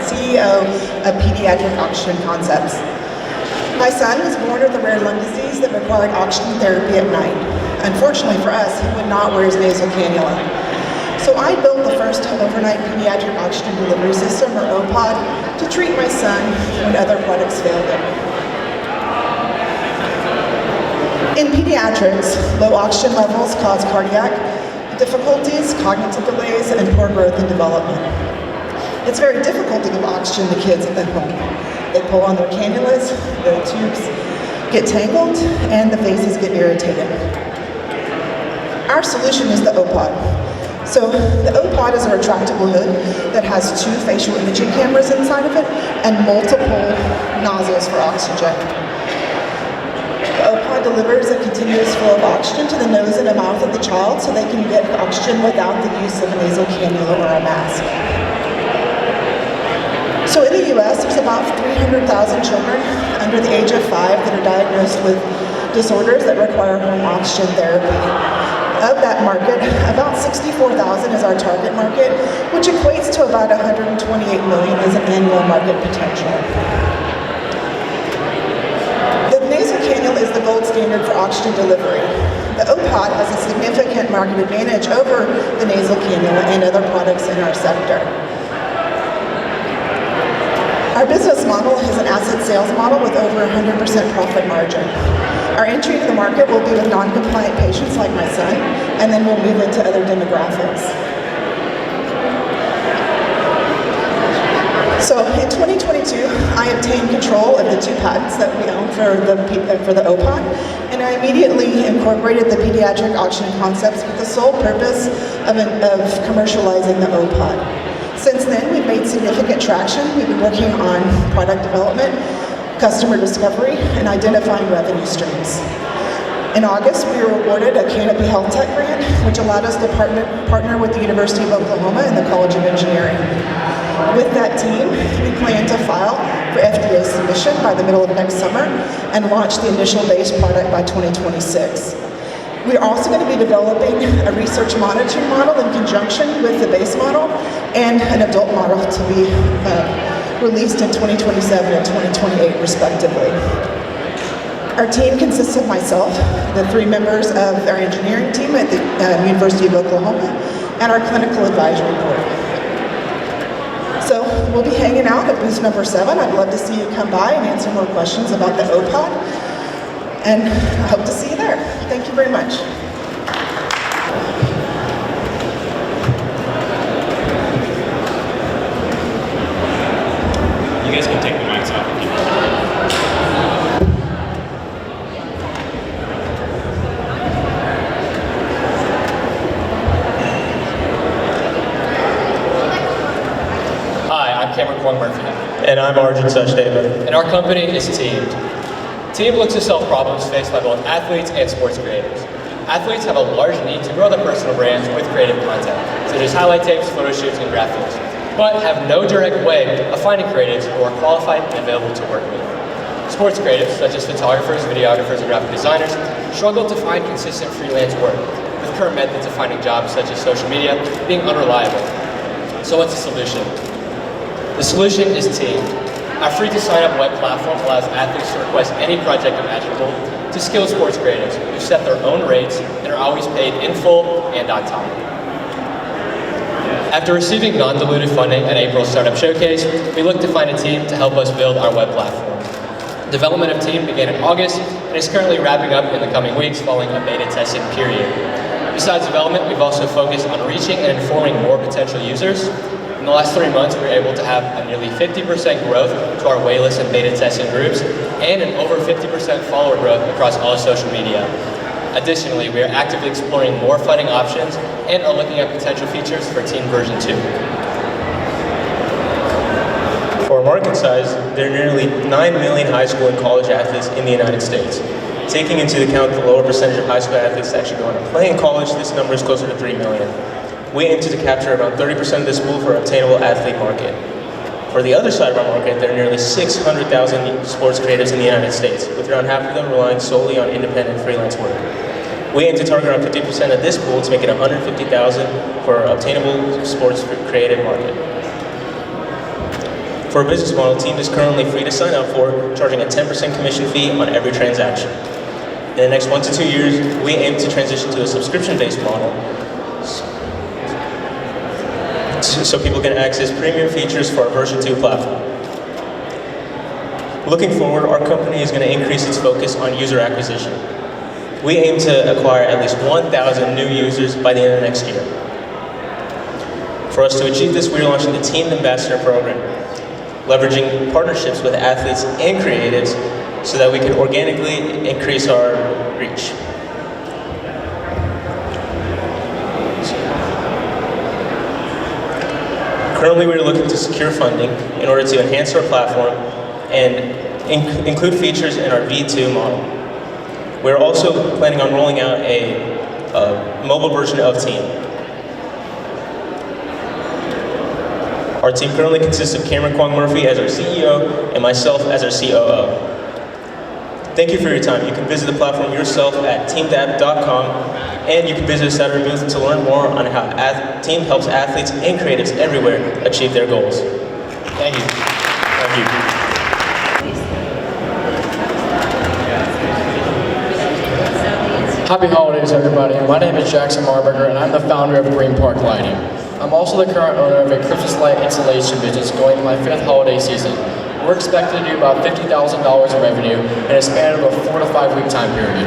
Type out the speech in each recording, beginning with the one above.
CEO of Pediatric Oxygen Concepts. My son was born with a rare lung disease that required oxygen therapy at night. Unfortunately for us, he would not wear his nasal cannula. So I built the first overnight pediatric oxygen delivery system, or OPOD, to treat my son when other products failed him. In pediatrics, low oxygen levels cause cardiac difficulties, cognitive delays, and poor growth and development. It's very difficult to give oxygen to kids at home. They pull on their cannulas, the tubes get tangled, and the faces get irritated. Our solution is the OPOD. So the OPOD is a retractable hood that has 2 facial imaging cameras inside of it and multiple nozzles for oxygen. The OPOD delivers a continuous flow of oxygen to the nose and the mouth of the child so they can get oxygen without the use of a nasal cannula or a mask. So in the US, there's about 300,000 children under the age of 5 that are diagnosed with disorders that require home oxygen therapy. Of that market, about 64,000 is our target market, which equates to about 128 million as an annual market potential. The nasal cannula is the gold standard for oxygen delivery. The OPOD has a significant market advantage over the nasal cannula and other products in our sector. Our business model is an asset sales model with over 100% profit margin. Our entry to the market will be with non-compliant patients like my son, and then we'll move into other demographics. So in 2022, I obtained control of the 2 patents that we own for the OPOD, and I immediately incorporated the pediatric oxygen concepts with the sole purpose of commercializing the OPOD. Since then, we've made significant traction. We've been working on product development, customer discovery, and identifying revenue streams. In August, we were awarded a Canopy Health Tech grant, which allowed us to partner with the University of Oklahoma and the College of Engineering. With that team, we plan to file for FDA submission by the middle of next summer and launch the initial base product by 2026. We are also going to be developing a research monitoring model in conjunction with the base model and an adult model to be released in 2027 and 2028 respectively. Our team consists of myself, the 3 members of our engineering team at the University of Oklahoma, and our clinical advisory board. So we'll be hanging out at booth number 7. I'd love to see you come by and answer more questions about the OPOD, and I hope to see you there. Thank you very much. You guys can take the mics off if you want. Hi, I'm Cameron Kwong-Murphy. And I'm Arjun Sachdeva. And our company is Teamed. Teamed looks to solve problems faced by both athletes and sports creators. Athletes have a large need to grow their personal brands with creative content, such as highlight tapes, photo shoots, and graphics, but have no direct way of finding creatives who are qualified and available to work with. Sports creatives, such as photographers, videographers, and graphic designers, struggle to find consistent freelance work, with current methods of finding jobs such as social media being unreliable. So what's the solution? The solution is Teamed. Our free-to-sign-up web platform allows athletes to request any project imaginable to skilled sports creators who set their own rates and are always paid in full and on time. After receiving non-dilutive funding at April's Startup Showcase, we looked to find a team to help us build our web platform. Development of Team began in August and is currently wrapping up in the coming weeks following a beta testing period. Besides development, we've also focused on reaching and informing more potential users. In the last 3 months, we were able to have a nearly 50% growth to our waitlist and beta testing groups, and an over 50% follower growth across all social media. Additionally, we are actively exploring more funding options and are looking at potential features for Team version 2. For market size, there are nearly 9 million high school and college athletes in the United States. Taking into account the lower percentage of high school athletes that actually go on to play in college, this number is closer to 3 million. We aim to capture around 30% of this pool for obtainable athlete market. For the other side of our market, there are nearly 600,000 sports creators in the United States, with around half of them relying solely on independent freelance work. We aim to target around 50% of this pool to make it 150,000 for obtainable sports creative market. For a business model, Team is currently free to sign up for, charging a 10% commission fee on every transaction. In the next 1 to 2 years, we aim to transition to a subscription-based model so people can access premium features for our version 2 platform. Looking forward, our company is going to increase its focus on user acquisition. We aim to acquire at least 1,000 new users by the end of next year. For us to achieve this, we're launching the Team Ambassador Program, leveraging partnerships with athletes and creatives so that we can organically increase our reach. Currently, we're looking to secure funding in order to enhance our platform and include features in our V2 model. We're also planning on rolling out a mobile version of Team. Our team currently consists of Cameron Kwong Murphy as our CEO and myself as our COO. Thank you for your time. You can visit the platform yourself at teamdapp.com, and you can visit us at our booth to learn more on how Team helps athletes and creatives everywhere achieve their goals. Thank you. Thank you. Happy holidays, everybody. My name is Jackson Marburger, and I'm the founder of Green Park Lighting. I'm also the current owner of a Christmas light installation business going into my 5th holiday season. We're expected to do about $50,000 in revenue in a span of a 4 to 5 week time period.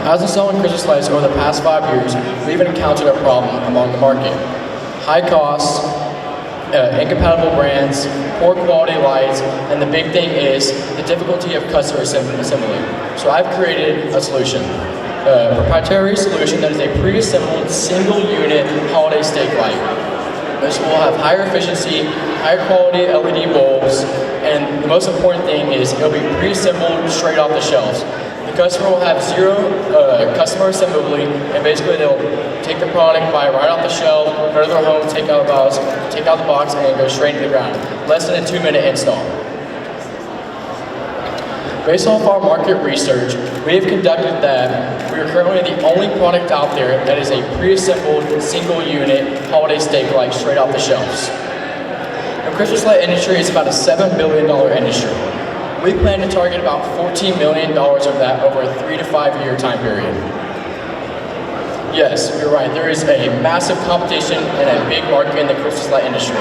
As in selling Christmas lights over the past 5 years, we've encountered a problem among the market. High costs, incompatible brands, poor quality lights, and the big thing is the difficulty of customer assembly. So I've created a solution, a proprietary solution that is a pre-assembled single unit holiday stake light. This will have higher efficiency, higher quality LED bulbs, and the most important thing is it'll be pre-assembled straight off the shelves. The customer will have zero customer assembly, and basically they'll take the product, buy it right off the shelf, go to their home, take out the box, and go straight to the ground. Less than a 2-minute install. Based off our market research, we have conducted that we are currently the only product out there that is a pre-assembled single unit holiday stake light straight off the shelves. The Christmas light industry is about a $7 billion industry. We plan to target about $14 million of that over a 3 to 5 year time period. Yes, you're right, there is a massive competition and a big market in the Christmas light industry.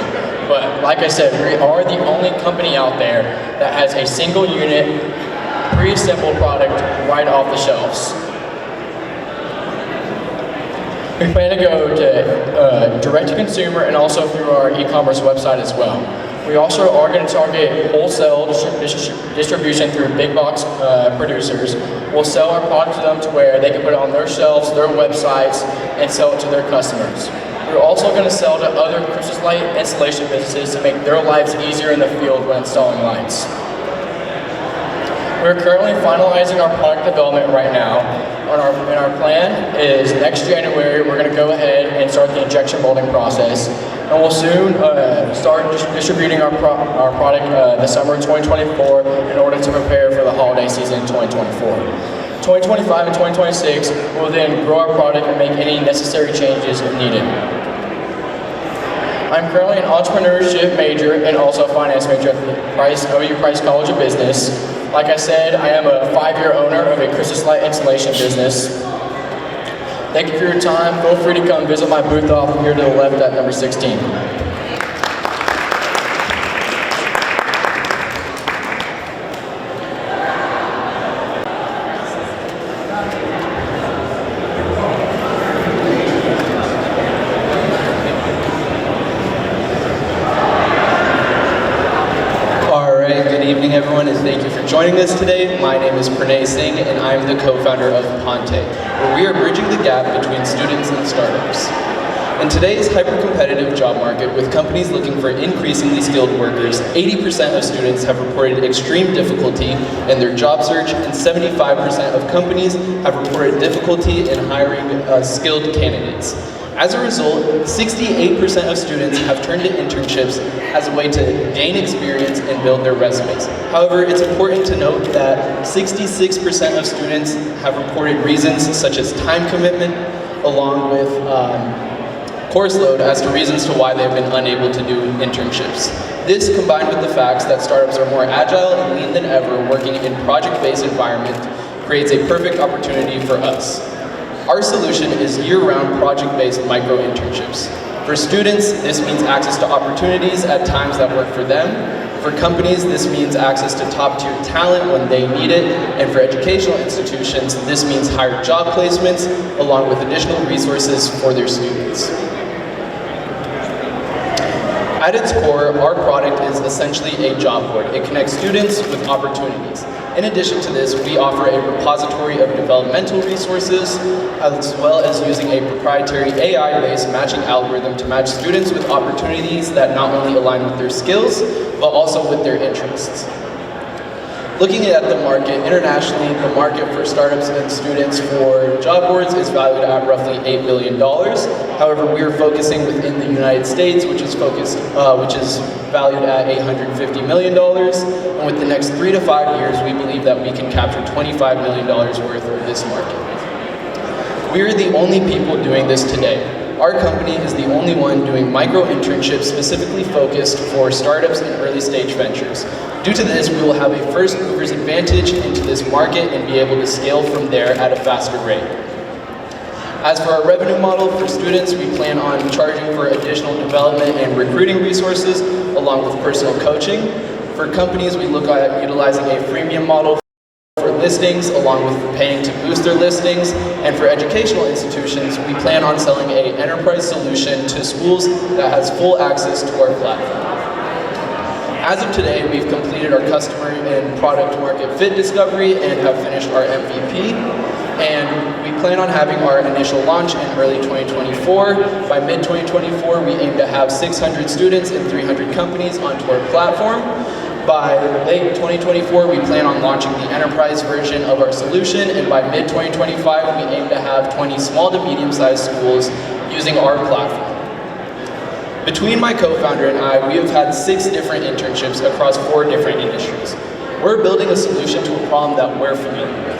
But like I said, we are the only company out there that has a single unit pre-assembled product right off the shelves. We plan to go to direct to consumer and also through our e-commerce website as well. We also are going to target wholesale distribution through big box producers. We'll sell our product to them to where they can put it on their shelves, their websites, and sell it to their customers. We're also going to sell to other Christmas light installation businesses to make their lives easier in the field when installing lights. We're currently finalizing our product development right now, and our plan is next January we're going to go ahead and start the injection molding process, and we'll soon start distributing our product this summer 2024 in order to prepare for the holiday season in 2024. 2025 and 2026 we'll then grow our product and make any necessary changes if needed. I'm currently an entrepreneurship major and also a finance major at the OU Price College of Business. Like I said, I am a 5-year owner of a Christmas light installation business. Thank you for your time. Feel free to come visit my booth off here to the left at number 16. Everyone, and thank you for joining us today. My name is Pranay Singh, and I'm the co-founder of Ponte, where we are bridging the gap between students and startups. In today's hyper-competitive job market, with companies looking for increasingly skilled workers, 80% of students have reported extreme difficulty in their job search, and 75% of companies have reported difficulty in hiring skilled candidates. As a result, 68% of students have turned to internships as a way to gain experience and build their resumes. However, it's important to note that 66% of students have reported reasons such as time commitment, along with course load as to reasons to why they've been unable to do internships. This, combined with the facts that startups are more agile and lean than ever working in project-based environment, creates a perfect opportunity for us. Our solution is year-round project-based micro-internships. For students, this means access to opportunities at times that work for them. For companies, this means access to top-tier talent when they need it. And for educational institutions, this means higher job placements along with additional resources for their students. At its core, our product is essentially a job board. It connects students with opportunities. In addition to this, we offer a repository of developmental resources, as well as using a proprietary AI-based matching algorithm to match students with opportunities that not only align with their skills, but also with their interests. Looking at the market, internationally, the market for startups and students for job boards is valued at roughly $8 billion. However, we are focusing within the United States, which is valued at $850 million. And with the next 3 to 5 years, we believe that we can capture $25 million worth of this market. We are the only people doing this today. Our company is the only one doing micro-internships specifically focused for startups and early-stage ventures. Due to this, we will have a first mover's advantage into this market and be able to scale from there at a faster rate. As for our revenue model for students, we plan on charging for additional development and recruiting resources along with personal coaching. For companies, we look at utilizing a freemium model for listings along with paying to boost their listings. And for educational institutions, we plan on selling an enterprise solution to schools that has full access to our platform. As of today, we've completed our customer and product market fit discovery and have finished our MVP. And we plan on having our initial launch in early 2024. By mid-2024, we aim to have 600 students and 300 companies onto our platform. By late 2024, we plan on launching the enterprise version of our solution, and by mid-2025, we aim to have 20 small to medium-sized schools using our platform. Between my co-founder and I, we have had 6 different internships across 4 different industries. We're building a solution to a problem that we're familiar with.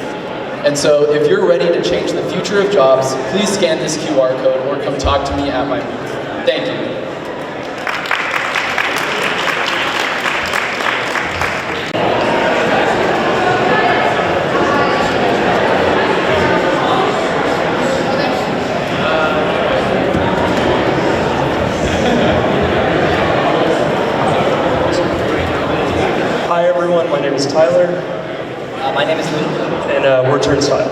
And so if you're ready to change the future of jobs, please scan this QR code or come talk to me at my booth. Thank you. Hi everyone, my name is Tyler. My name is Luke. And we're Turnstile.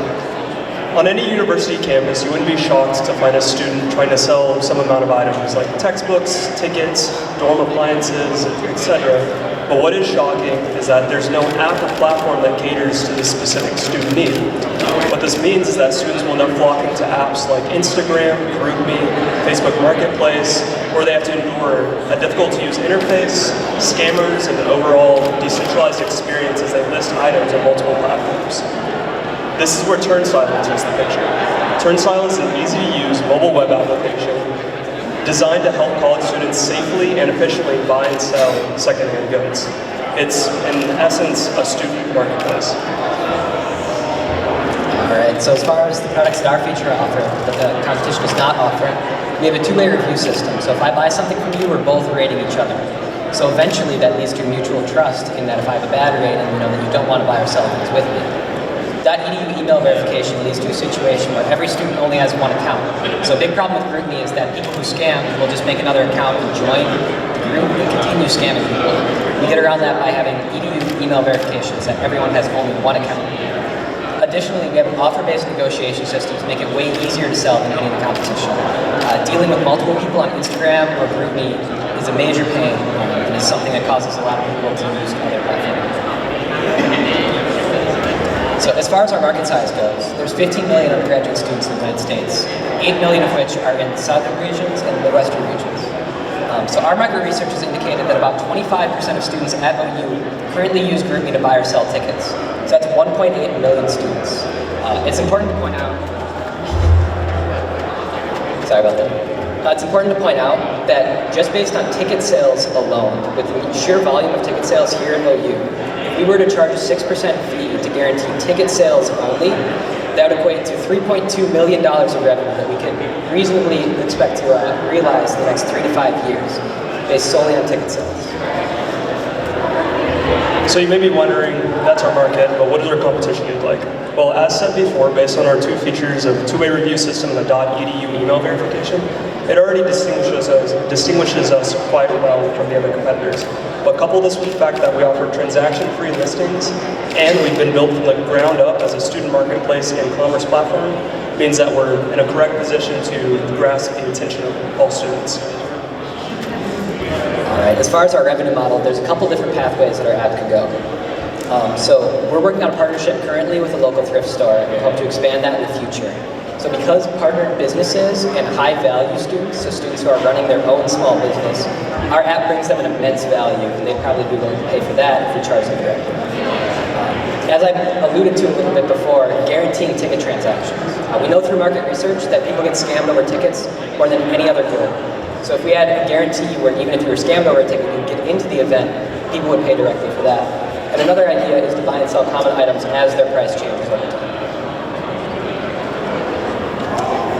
On any university campus, you wouldn't be shocked to find a student trying to sell some amount of items like textbooks, tickets, dorm appliances, etc. But what is shocking is that there's no app or platform that caters to this specific student need. What this means is that students will end up flocking to apps like Instagram, GroupMe, Facebook Marketplace, where they have to endure a difficult-to-use interface, scammers, and an overall decentralized experience as they list items on multiple platforms. This is where Turnstile enters the picture. Turnstile is an easy-to-use mobile web application designed to help college students safely and efficiently buy and sell secondhand goods. It's, in essence, a student marketplace. Alright, so as far as the products that our feature offer, that the competition does not offer, we have a two-way review system. So if I buy something from you, we're both rating each other. So eventually that leads to mutual trust in that if I have a bad rating, you know that you don't want to buy or sell things with me. .edu email verification leads to a situation where every student only has one account. So a big problem with GroupMe is that people who scam will just make another account and join the group and continue scamming people. We get around that by having .edu email verifications that everyone has only one account. Additionally, we have an offer-based negotiation system to make it way easier to sell than any of the competition. Dealing with multiple people on Instagram or GroupMe is a major pain and is something that causes a lot of people to use other platforms. So as far as our market size goes, there's 15 million undergraduate students in the United States, 8 million of which are in the southern regions and the Midwestern regions. So our market research has indicated that about 25% of students at OU currently use GroupMe to buy or sell tickets. So that's 1.8 million students. It's important to point out, sorry about that. It's important to point out that just based on ticket sales alone, with the sheer volume of ticket sales here at OU, if we were to charge a 6% fee to guarantee ticket sales only, That would equate to $3.2 million of revenue that we can reasonably expect to realize in the next 3 to 5 years, based solely on ticket sales. So you may be wondering, that's our market, but what does our competition look like? Well, as said before, based on our 2 features of two-way review system and the .edu email verification, it already distinguishes us quite well from the other competitors. But couple this with the fact that we offer transaction-free listings, and we've been built from the ground up as a student marketplace and commerce platform, means that we're in a correct position to grasp the attention of all students. All right, as far as our revenue model, there's a couple different pathways that our app can go. So we're working on a partnership currently with a local thrift store, and we hope to expand that in the future. So because partnered businesses and high-value students, so students who are running their own small business, our app brings them an immense value, and they'd probably be willing to pay for that if we charge them directly. As I alluded to a little bit before, guaranteeing ticket transactions. We know through market research that people get scammed over tickets more than any other good. So if we had a guarantee where even if you were scammed over a ticket, you'd get into the event, people would pay directly for that. And another idea is to buy and sell common items as their price changes over time.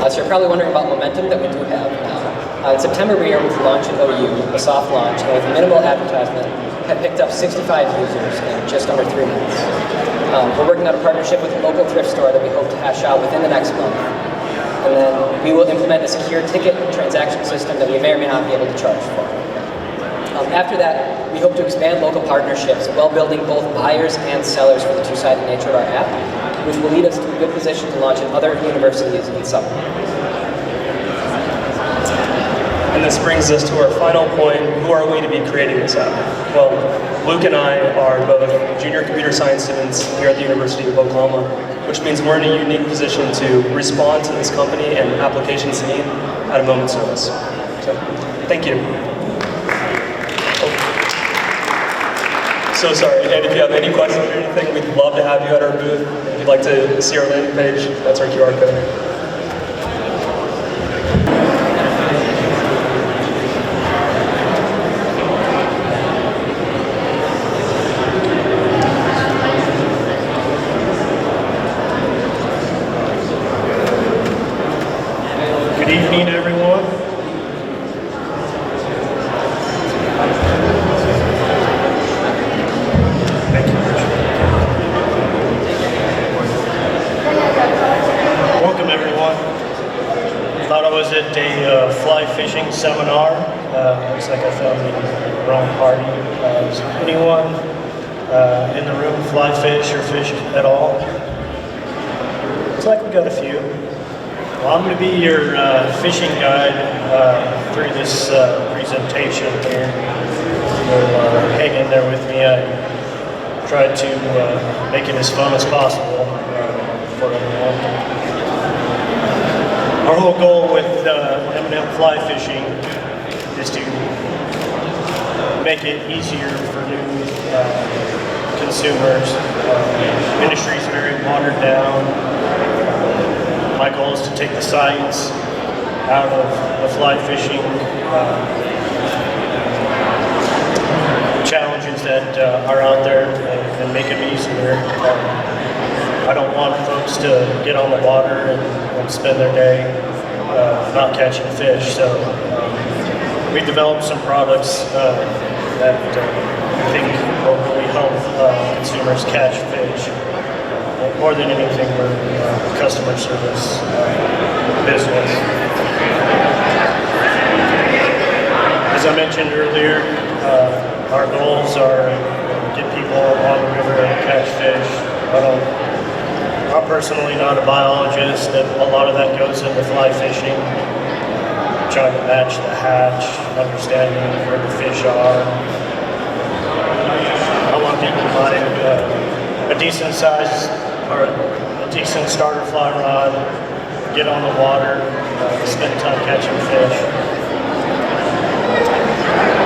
So you're probably wondering about momentum that we do have now. In September, we were able to launch an OU, a soft launch, and with minimal advertisement, have picked up 65 users in just under 3 months. We're working on a partnership with a local thrift store that we hope to hash out within the next month. And then we will implement a secure ticket transaction system that we may or may not be able to charge for. After that, we hope to expand local partnerships while building both buyers and sellers for the two-sided nature of our app, which will lead us to a good position to launch in other universities in summer. And this brings us to our final point, who are we to be creating this app? Well, Luke and I are both junior computer science students here at the University of Oklahoma, which means we're in a unique position to respond to this company and applications need at a moment's notice. So, thank you. So sorry, and if you have any questions or anything, we'd love to have you at our booth. If you'd like to see our landing page, that's our QR code. Good evening, everyone. Welcome, everyone. Thought I was at a fly fishing seminar. Looks like I found the wrong party. Is anyone in the room fly fish or fish at all? Looks like we got a few. Well, I'm going to be your fishing guide through this presentation here. So hang in there with me. I tried to make it as fun as possible for everyone. Our whole goal with M&M Fly Fishing is to make it easier for new consumers. The industry is very watered down. My goal is to take the science out of the fly fishing challenges that are out there and make them easier. I don't want folks to get on the water and spend their day not catching fish. So we developed some products that I think will really help consumers catch fish. More than anything, we're a customer service business. As I mentioned earlier, our goals are to get people on the river and catch fish. I'm personally not a biologist, and a lot of that goes into fly fishing, trying to match the hatch, understanding where the fish are. I want people to buy a decent size or a decent starter fly rod, get on the water, spend time catching fish.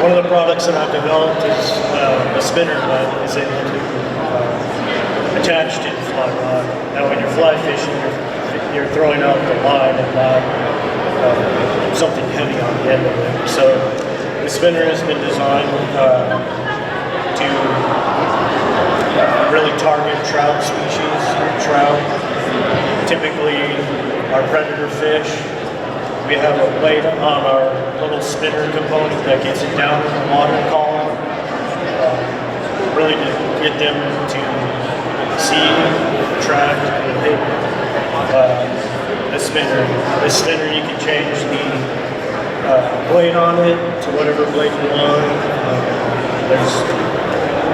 One of the products that I've developed is a spinner that is able to attach to the fly rod. Now when you're fly fishing, you're throwing out the line and not something heavy on the end of it. So the spinner has been designed to really target trout species, trout, typically our predator fish. We have a blade on our little spinner component that gets it down in the water column, really to get them to see, attract, and hit the spinner. The spinner, you can change the blade on it to whatever blade you want. There's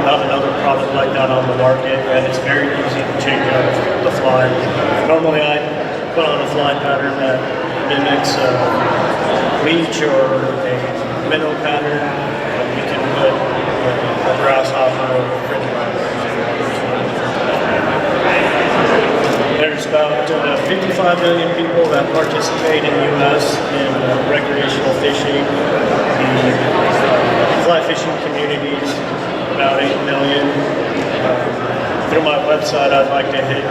not another product like that on the market, and it's very easy to change out the fly. Normally I put on a fly pattern that mimics a leech or a minnow pattern. You can put a grasshopper or a pretty line. There's about 55 million people that participate in the U.S. in recreational fishing. The fly fishing communities, about 8 million. Through my website, I'd like to hit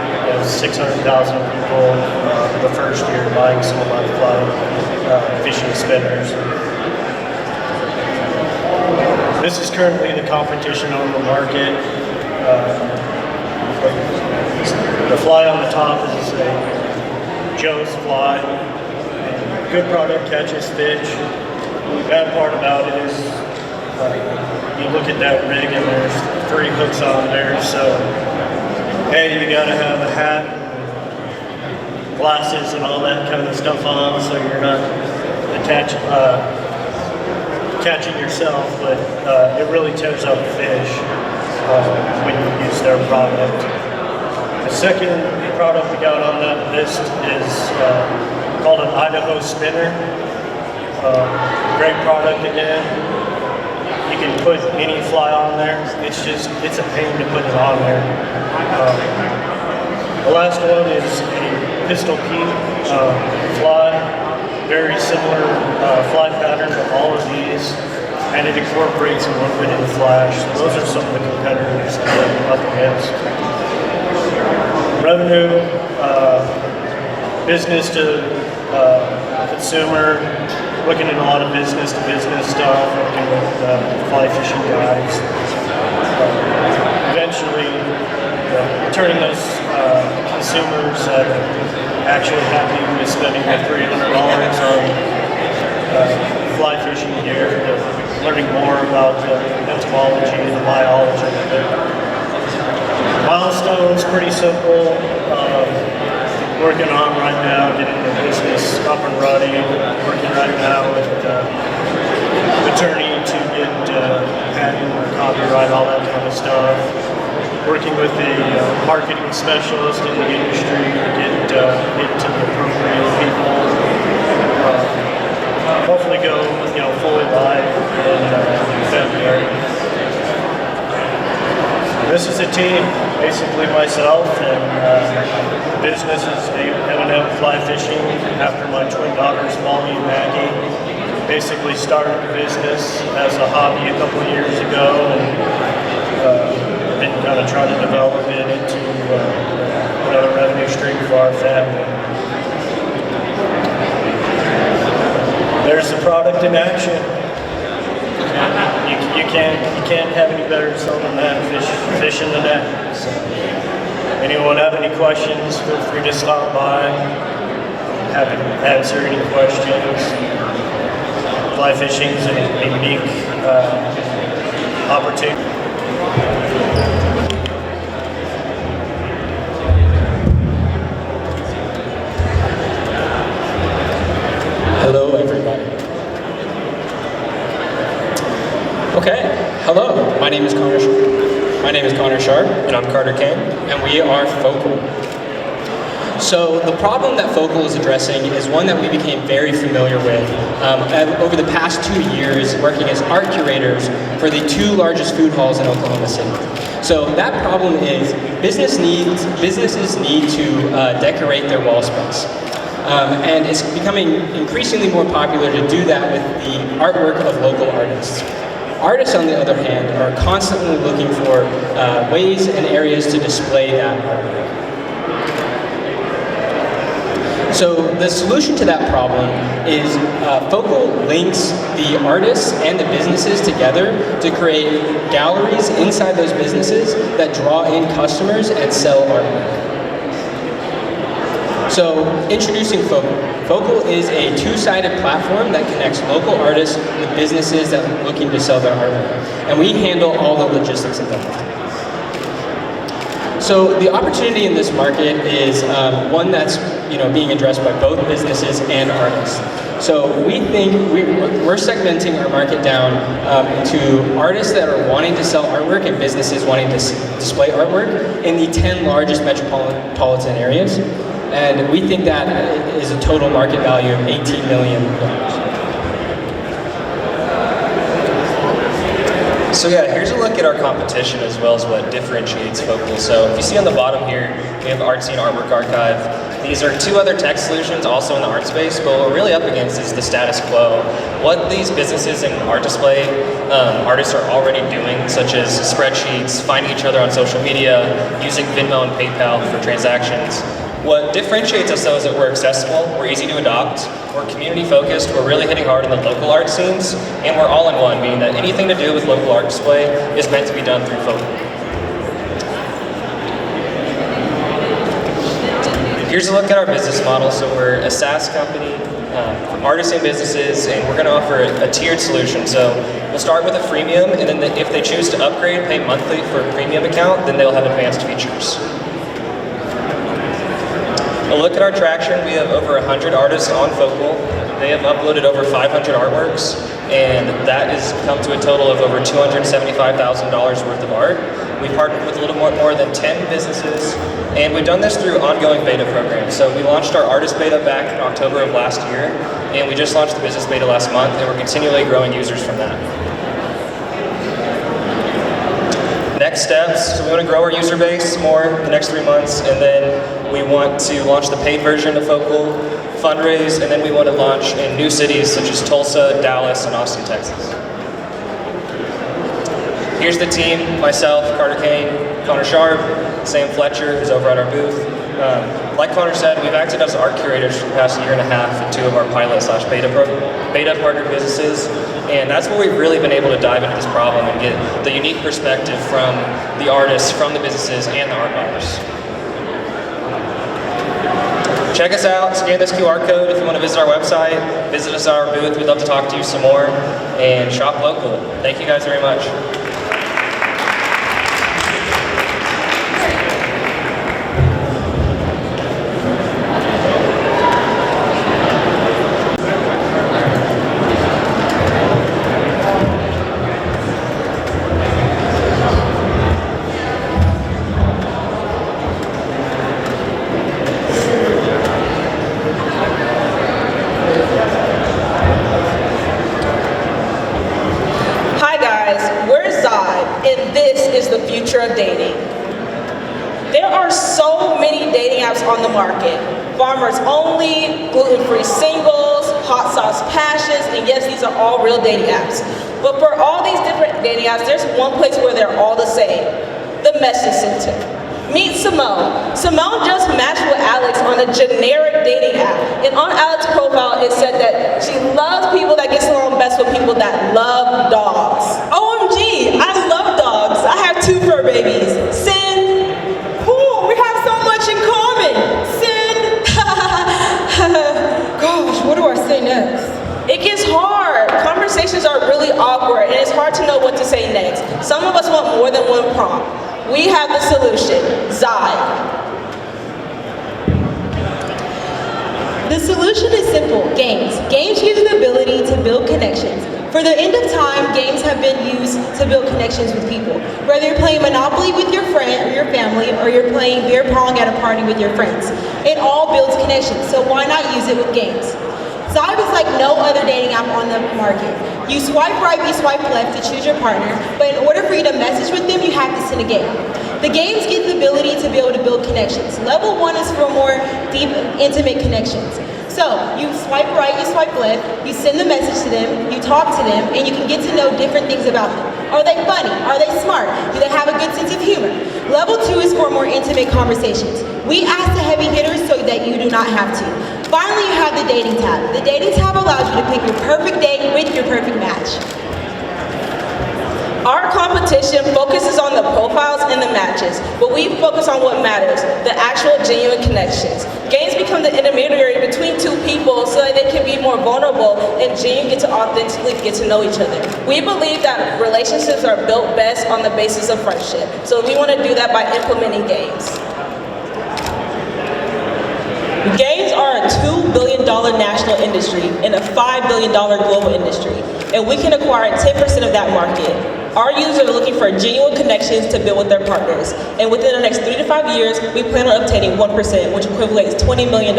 600,000 people the first year buying some of my fly fishing spinners. This is currently the competition on the market. The fly on the top is a Joe's fly. Good product, catches fish. The bad part about it is you look at that rig and there's 3 hooks on there, so hey, you gotta have a hat, glasses and all that kind of stuff on so you're not catching yourself, but it really tears up fish when you use their product. The second product we got on that list is called an Idaho spinner. Great product again. You can put any fly on there. It's a pain to put it on there. The last one is a pistol Pete fly. Very similar fly pattern to all of these, and it incorporates a liquid and flash. So those are some of the competitors that we're up against. Revenue, business to consumer, looking at a lot of business to business stuff, working with fly fishing guides. Eventually, turning those consumers that are actually happy with spending the $300 on fly fishing gear, to learning more about the entomology and the biology of it. Milestones, pretty simple. Working on right now, getting the business up and running. Working right now with attorney to get patent, copyright, all that kind of stuff. Working with a marketing specialist in the industry to get it to the appropriate people. Hopefully go, fully live in February. This is a team, basically myself, and business is M&M Fly Fishing after my twin daughters, Molly and Maggie. Basically started the business as a hobby a couple of years ago, and been kind of trying to develop it into another revenue stream for our family. There's the product in action. You can't have any better sell than that, fish in the net. So, anyone have any questions, feel free to stop by. Happy to answer any questions. Fly fishing is a unique opportunity. Hello, everybody. Okay, hello. My name is Connor Sharp. And I'm Carter Kane. And we are Focal. So the problem that Focal is addressing is one that we became very familiar with over the past 2 years working as art curators for the 2 largest food halls in Oklahoma City. So that problem is businesses need to decorate their wall space. And it's becoming increasingly more popular to do that with the artwork of local artists. Artists, on the other hand, are constantly looking for ways and areas to display that artwork. So the solution to that problem is Focal links the artists and the businesses together to create galleries inside those businesses that draw in customers and sell artwork. So, introducing Focal. Focal is a two-sided platform that connects local artists with businesses that are looking to sell their artwork. And we handle all the logistics involved. So the opportunity in this market is one that's being addressed by both businesses and artists. So we think we're segmenting our market down into artists that are wanting to sell artwork and businesses wanting to display artwork in the 10 largest metropolitan areas. And we think that is a total market value of $18 million. So yeah, here's a look at our competition as well as what differentiates Focal. So if you see on the bottom here, we have Artsy and Artwork Archive. These are two other tech solutions also in the art space, but what we're really up against is the status quo. What these businesses and art display artists are already doing, such as spreadsheets, finding each other on social media, using Venmo and PayPal for transactions. What differentiates us though is that we're accessible, we're easy to adopt, we're community focused, we're really hitting hard in the local art scenes, and we're all in one, meaning that anything to do with local art display is meant to be done through Focal. Here's a look at our business model. So we're a SaaS company for artists and businesses, and we're going to offer a tiered solution. So we'll start with a freemium, and then if they choose to upgrade, pay monthly for a premium account, then they'll have advanced features. A look at our traction. We have over 100 artists on Focal. They have uploaded over 500 artworks, and that has come to a total of over $275,000 worth of art. We've partnered with a little more than 10 businesses, and we've done this through ongoing beta programs. So we launched our artist beta back in October of last year, and we just launched the business beta last month, and we're continually growing users from that. Next steps, so we want to grow our user base more in the next 3 months, and then we want to launch the paid version of Focal, fundraise, and then we want to launch in new cities such as Tulsa, Dallas, and Austin, Texas. Here's the team, myself, Carter Kane, Connor Sharp, Sam Fletcher, who's over at our booth. Like Connor said, we've acted as art curators for the past year and a half in 2 of our pilot/beta partner businesses, and that's where we've really been able to dive into this problem and get the unique perspective from the artists, from the businesses, and the art buyers. Check us out, scan this QR code if you want to visit our website, visit us at our booth, we'd love to talk to you some more, and shop local. Thank you guys very much. Of dating. There are so many dating apps on the market. Farmers Only, gluten-free singles, hot sauce passions, and yes, these are all real dating apps. But for all these different dating apps, there's one place where they're all the same, the message center. Meet Simone. Simone just matched with Alex on a generic dating app. And on Alex's profile, it said that she loves people that get along best with people that love dogs. OMG, I love dogs. I have 2 fur babies. Sin. Cool, we have so much in common. Sin. Gosh, what do I say next? It gets hard. Conversations are really awkward, and it's hard to know what to say next. Some of us want more than one prompt. We have the solution, Zai. The solution is simple, games. Games give you the ability to build connections. For the end of time, games have been used to build connections with people. Whether you're playing Monopoly with your friend or your family, or you're playing beer pong at a party with your friends. It all builds connections, so why not use it with games? Zybe is like no other dating app on the market. You swipe right, you swipe left to choose your partner, but in order for you to message with them, you have to send a game. The games give the ability to be able to build connections. Level 1 is for more deep, intimate connections. So, you swipe right, you swipe left, you send the message to them, you talk to them, and you can get to know different things about them. Are they funny? Are they smart? Do they have a good sense of humor? Level 2 is for more intimate conversations. We ask the heavy hitters so that you do not have to. Finally, you have the dating tab. The dating tab allows you to pick your perfect date with your perfect match. Our competition focuses on the profiles and the matches, but we focus on what matters, the actual genuine connections. Games become the intermediary between two people so that they can be more vulnerable and genuinely get to authentically get to know each other. We believe that relationships are built best on the basis of friendship. So we want to do that by implementing games. Games are a $2 billion national industry and a $5 billion global industry, and we can acquire 10% of that market. Our users are looking for genuine connections to build with their partners, and within the next 3 to 5 years, we plan on obtaining 1%, which equates to $20 million.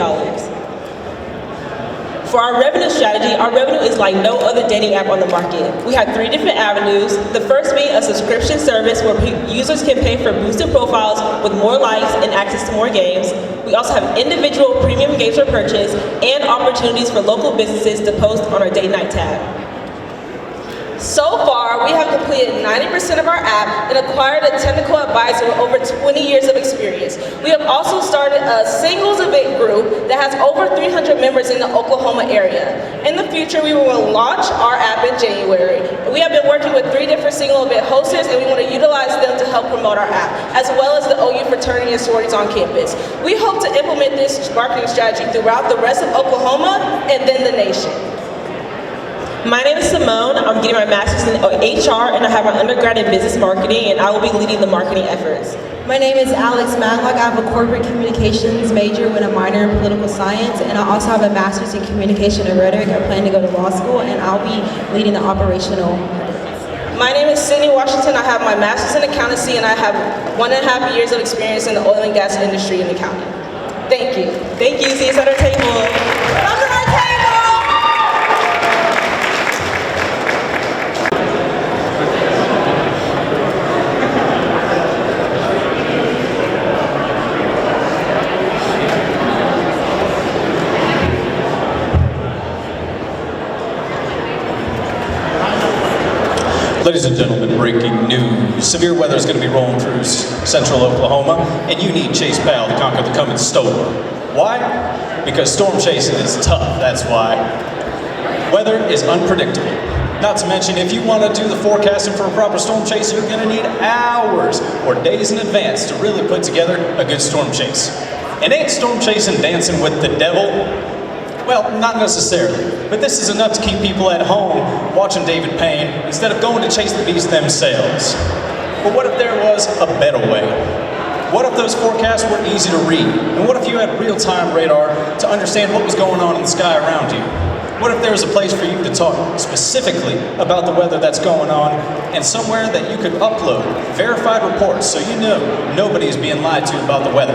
For our revenue strategy, our revenue is like no other dating app on the market. We have 3 different avenues. The first being a subscription service where users can pay for boosted profiles with more likes and access to more games. We also have individual premium games for purchase and opportunities for local businesses to post on our date night tab. So far, we have completed 90% of our app and acquired a technical advisor with over 20 years of experience. We have also started a singles event group that has over 300 members in the Oklahoma area. In the future, we will launch our app in January. We have been working with 3 different single event hosters, and we want to utilize them to help promote our app, as well as the OU fraternity and sororities on campus. We hope to implement this marketing strategy throughout the rest of Oklahoma and then the nation. My name is Simone. I'm getting my master's in HR, and I have my undergrad in business marketing, and I will be leading the marketing efforts. My name is Alex Maglock. I have a corporate communications major with a minor in political science, and I also have a master's in communication and rhetoric. I plan to go to law school, and I'll be leading the operational. My name is Sydney Washington. I have my master's in accountancy, and I have 1.5 years of experience in the oil and gas industry in accounting. Thank you. Thank you. See us at our table. Come to our table! Ladies and gentlemen, breaking news. Severe weather is going to be rolling through central Oklahoma, and you need Chase Pal to conquer the coming storm. Why? Because storm chasing is tough, that's why. Weather is unpredictable. Not to mention, if you want to do the forecasting for a proper storm chase, you're going to need hours or days in advance to really put together a good storm chase. And ain't storm chasing dancing with the devil? Well, not necessarily, but this is enough to keep people at home watching David Payne instead of going to chase the beast themselves. But what if there was a better way? What if those forecasts were easy to read? And what if you had real-time radar to understand what was going on in the sky around you? What if there was a place for you to talk specifically about the weather that's going on and somewhere that you could upload verified reports so you know nobody is being lied to about the weather?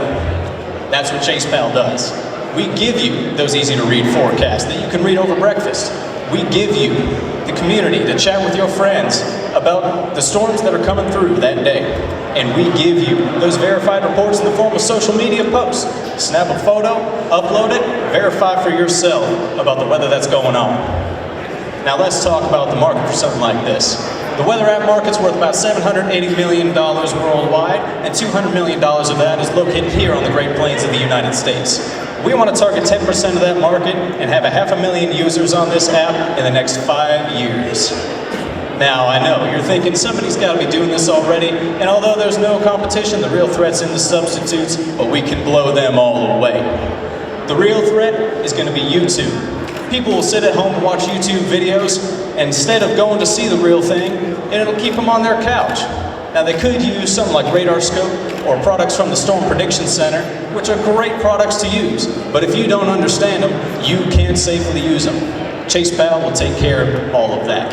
That's what Chase Pal does. We give you those easy-to-read forecasts that you can read over breakfast. We give you the community to chat with your friends about the storms that are coming through that day. And we give you those verified reports in the form of social media posts. Snap a photo, upload it, verify for yourself about the weather that's going on. Now let's talk about the market for something like this. The weather app market's worth about $780 million worldwide, and $200 million of that is located here on the Great Plains of the United States. We want to target 10% of that market and have 500,000 users on this app in the next 5 years. Now, I know, you're thinking somebody's got to be doing this already, and although there's no competition, the real threat's in the substitutes, but we can blow them all away. The real threat is going to be YouTube. People will sit at home and watch YouTube videos instead of going to see the real thing, and it'll keep them on their couch. Now, they could use something like Radar Scope or products from the Storm Prediction Center, which are great products to use, but if you don't understand them, you can't safely use them. Chase Pal will take care of all of that.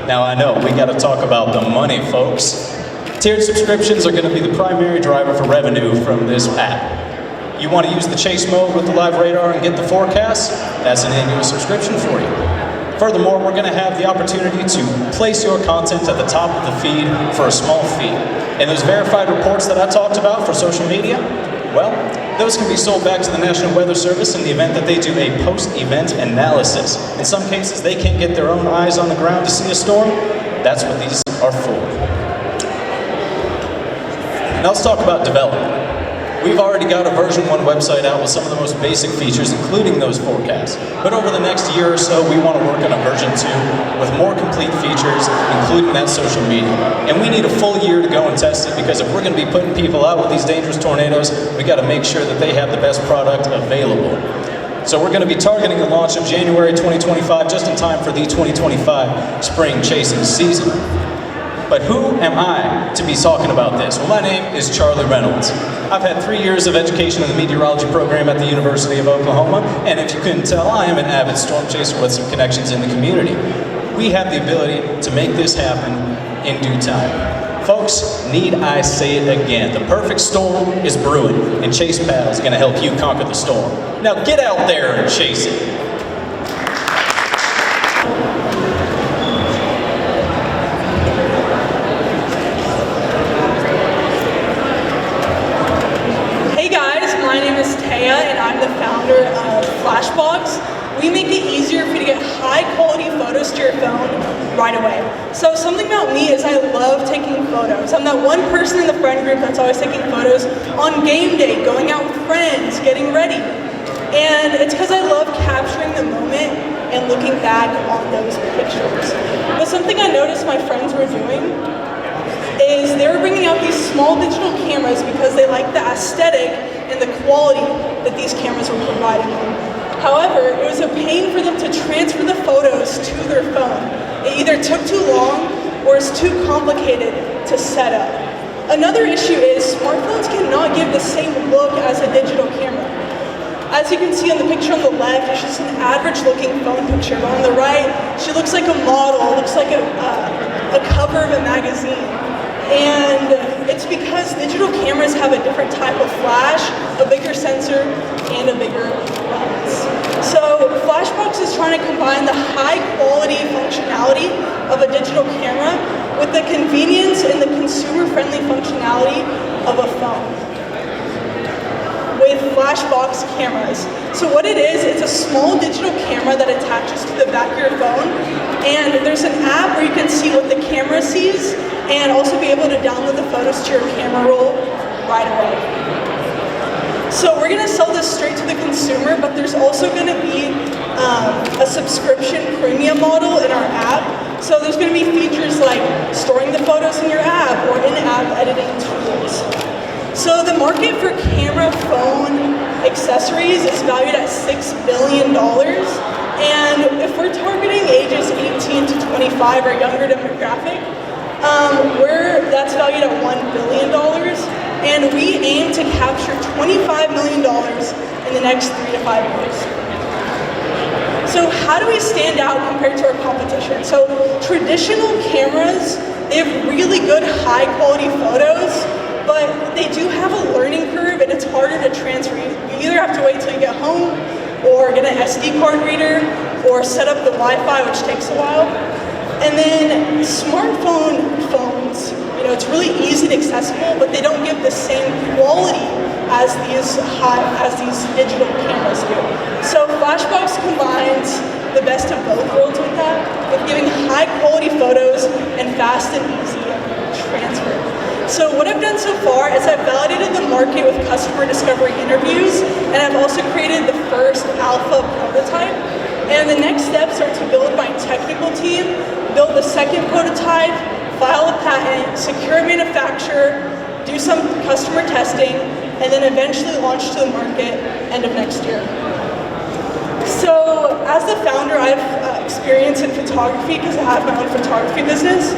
Now, I know, we got to talk about the money, folks. Tiered subscriptions are going to be the primary driver for revenue from this app. You want to use the chase mode with the live radar and get the forecast? That's an annual subscription for you. Furthermore, we're going to have the opportunity to place your content at the top of the feed for a small fee. And those verified reports that I talked about for social media, well, those can be sold back to the National Weather Service in the event that they do a post-event analysis. In some cases, they can't get their own eyes on the ground to see a storm. That's what these are for. Now let's talk about development. We've already got a version 1 website out with some of the most basic features, including those forecasts. But over the next year or so, we want to work on a version 2 with more complete features, including that social media. And we need a full year to go and test it, because if we're going to be putting people out with these dangerous tornadoes, we got to make sure that they have the best product available. So we're going to be targeting the launch of January 2025, just in time for the 2025 spring chasing season. But who am I to be talking about this? Well, my name is Charlie Reynolds. I've had 3 years of education in the meteorology program at the University of Oklahoma, and if you couldn't tell, I am an avid storm chaser with some connections in the community. We have the ability to make this happen in due time. Folks, need I say it again? The perfect storm is brewing, and Chase Pal is going to help you conquer the storm. Now get out there and chase it. We make it easier for you to get high quality photos to your phone right away. So something about me is I love taking photos. I'm that one person in the friend group that's always taking photos on game day, going out with friends, getting ready. And it's because I love capturing the moment and looking back on those pictures. But something I noticed my friends were doing is they were bringing out these small digital cameras because they like the aesthetic and the quality that these cameras were providing them. However, it was a pain for them to transfer the photos to their phone. It either took too long or is too complicated to set up. Another issue is smartphones cannot give the same look as a digital camera. As you can see on the picture on the left, it's just an average looking phone picture, but on the right, she looks like a model, looks like a cover of a magazine. And it's because digital cameras have a different type of flash, a bigger sensor, and a bigger lens. So Flashbox is trying to combine the high quality functionality of a digital camera with the convenience and the consumer-friendly functionality of a phone with Flashbox cameras. So what it is, it's a small digital camera that attaches to the back of your phone, and there's an app where you can see what the camera sees and also be able to download the photos to your camera roll right away. So we're going to sell this straight to the consumer, but there's also going to be a subscription premium model in our app. So there's going to be features like storing the photos in your app or in-app editing tools. So the market for camera phone accessories is valued at $6 billion. And if we're targeting ages 18 to 25 or younger demographic, that's valued at $1 billion. And we aim to capture $25 million in the next 3 to 5 years. So how do we stand out compared to our competition? So traditional cameras, they have really good high quality photos, but they do have a learning curve and it's harder to transfer. You either have to wait till you get home or get an SD card reader or set up the Wi-Fi, which takes a while. And then smartphone phones, it's really easy and accessible, but they don't give the same quality as these digital cameras do. So Flashbox combines the best of both worlds with that, with giving high quality photos and fast and easy transfer. So what I've done so far is I've validated the market with customer discovery interviews, and I've also created the first alpha prototype. And the next steps are to build my technical team, build the second prototype, file a patent, secure a manufacturer, do some customer testing, and then eventually launch to the market end of next year. So as the founder, I have experience in photography because I have my own photography business.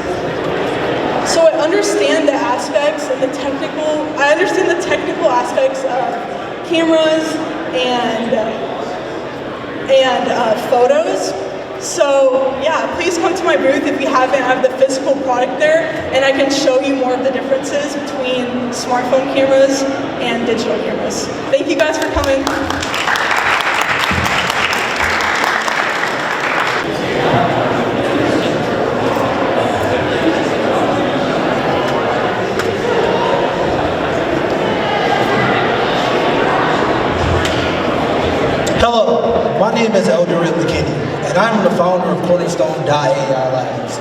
So I understand the aspects and the technical aspects of cameras and photos. So yeah, please come to my booth if you haven't. I have the physical product there, and I can show you more of the differences between smartphone cameras and digital cameras. Thank you guys for coming. Hello, my name is Eldoret McKinney, and I'm the founder of Cornerstone AI Labs.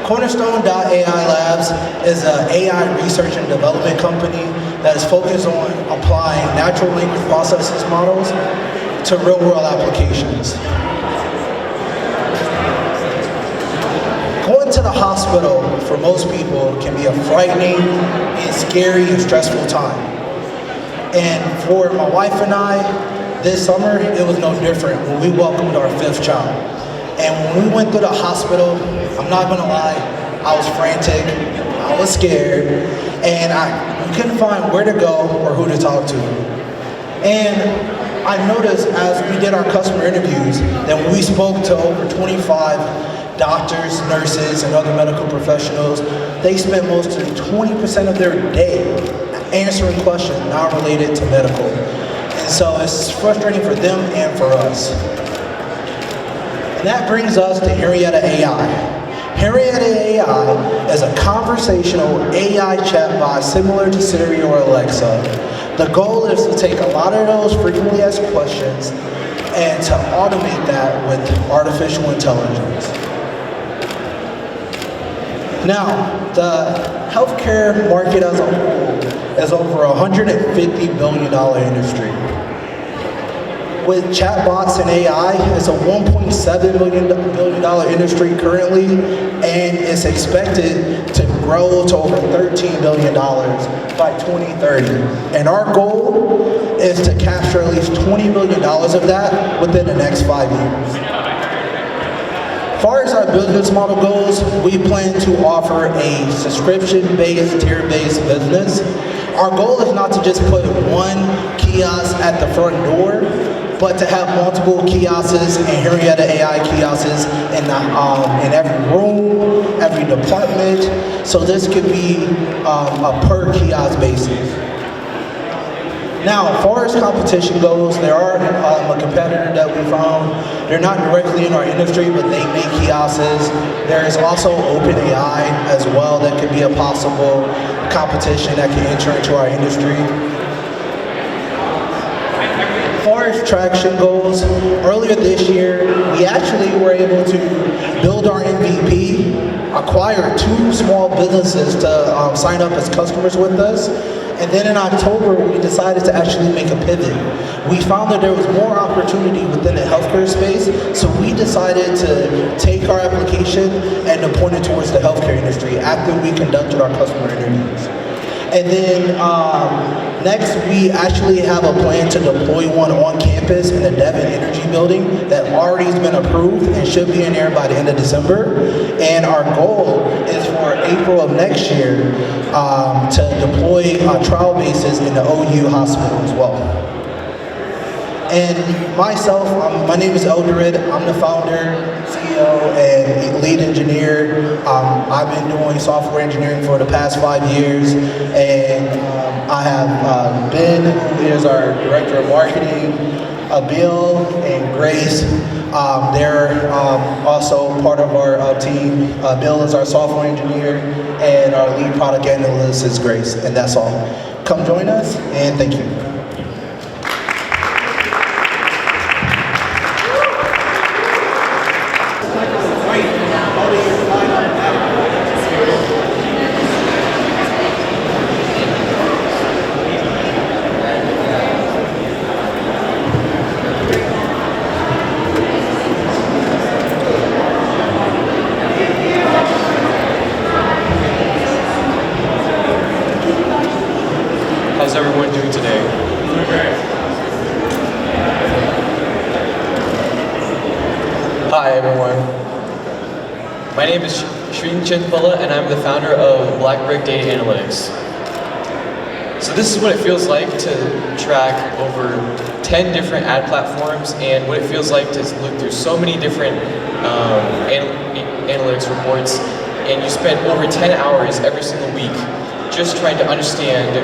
Cornerstone.ai Labs is an AI research and development company that is focused on applying natural language processes models to real-world applications. Going to the hospital for most people can be a frightening and scary and stressful time. And for my wife and I, this summer, it was no different when we welcomed our 5th child. And when we went through the hospital, I'm not gonna lie, I was frantic, I was scared, and we couldn't find where to go or who to talk to. And I noticed as we did our customer interviews that when we spoke to over 25 doctors, nurses, and other medical professionals, they spent most of 20% of their day answering questions not related to medical. And so it's frustrating for them and for us. And that brings us to Henrietta AI. Henrietta AI is a conversational AI chatbot similar to Siri or Alexa. The goal is to take a lot of those frequently asked questions and to automate that with artificial intelligence. Now, the healthcare market as a whole is over a $150 billion industry. With chatbots and AI, it's a $1.7 billion industry currently, and it's expected to grow to over $13 billion by 2030. And our goal is to capture at least $20 million of that within the next 5 years. As far as our business model goes, we plan to offer a subscription-based, tier-based business. Our goal is not to just put one kiosk at the front door, but to have multiple kiosks and Henrietta AI kiosks in every room, every department. So this could be a per kiosk basis. Now, as far as competition goes, there are a competitor that we found. They're not directly in our industry, but they make kiosks. There is also OpenAI as well that could be a possible competition that can enter into our industry. As far as traction goes, earlier this year, we actually were able to build our MVP, acquire 2 small businesses to sign up as customers with us. And then in October, we decided to actually make a pivot. We found that there was more opportunity within the healthcare space, so we decided to take our application and to point it towards the healthcare industry after we conducted our customer interviews. And then next, we actually have a plan to deploy one on campus in the Devon Energy building that already has been approved and should be in there by the end of December. And our goal is for April of next year to deploy trial bases in the OU hospital as well. And myself, my name is Eldred. I'm the founder, CEO, and lead engineer. I've been doing software engineering for the past 5 years, and I have Ben, who is our director of marketing, Bill and Grace. They're also part of our team. Bill is our software engineer, and our lead product analyst is Grace, and that's all. Come join us, and thank you. How's everyone doing today? Hi everyone. My name is Shreen Chinpilla and I'm the founder of Blackbrick Data Analytics. So this is what it feels like to track over 10 different ad platforms and what it feels like to look through so many different analytics reports, and you spend over 10 hours every single week just trying to understand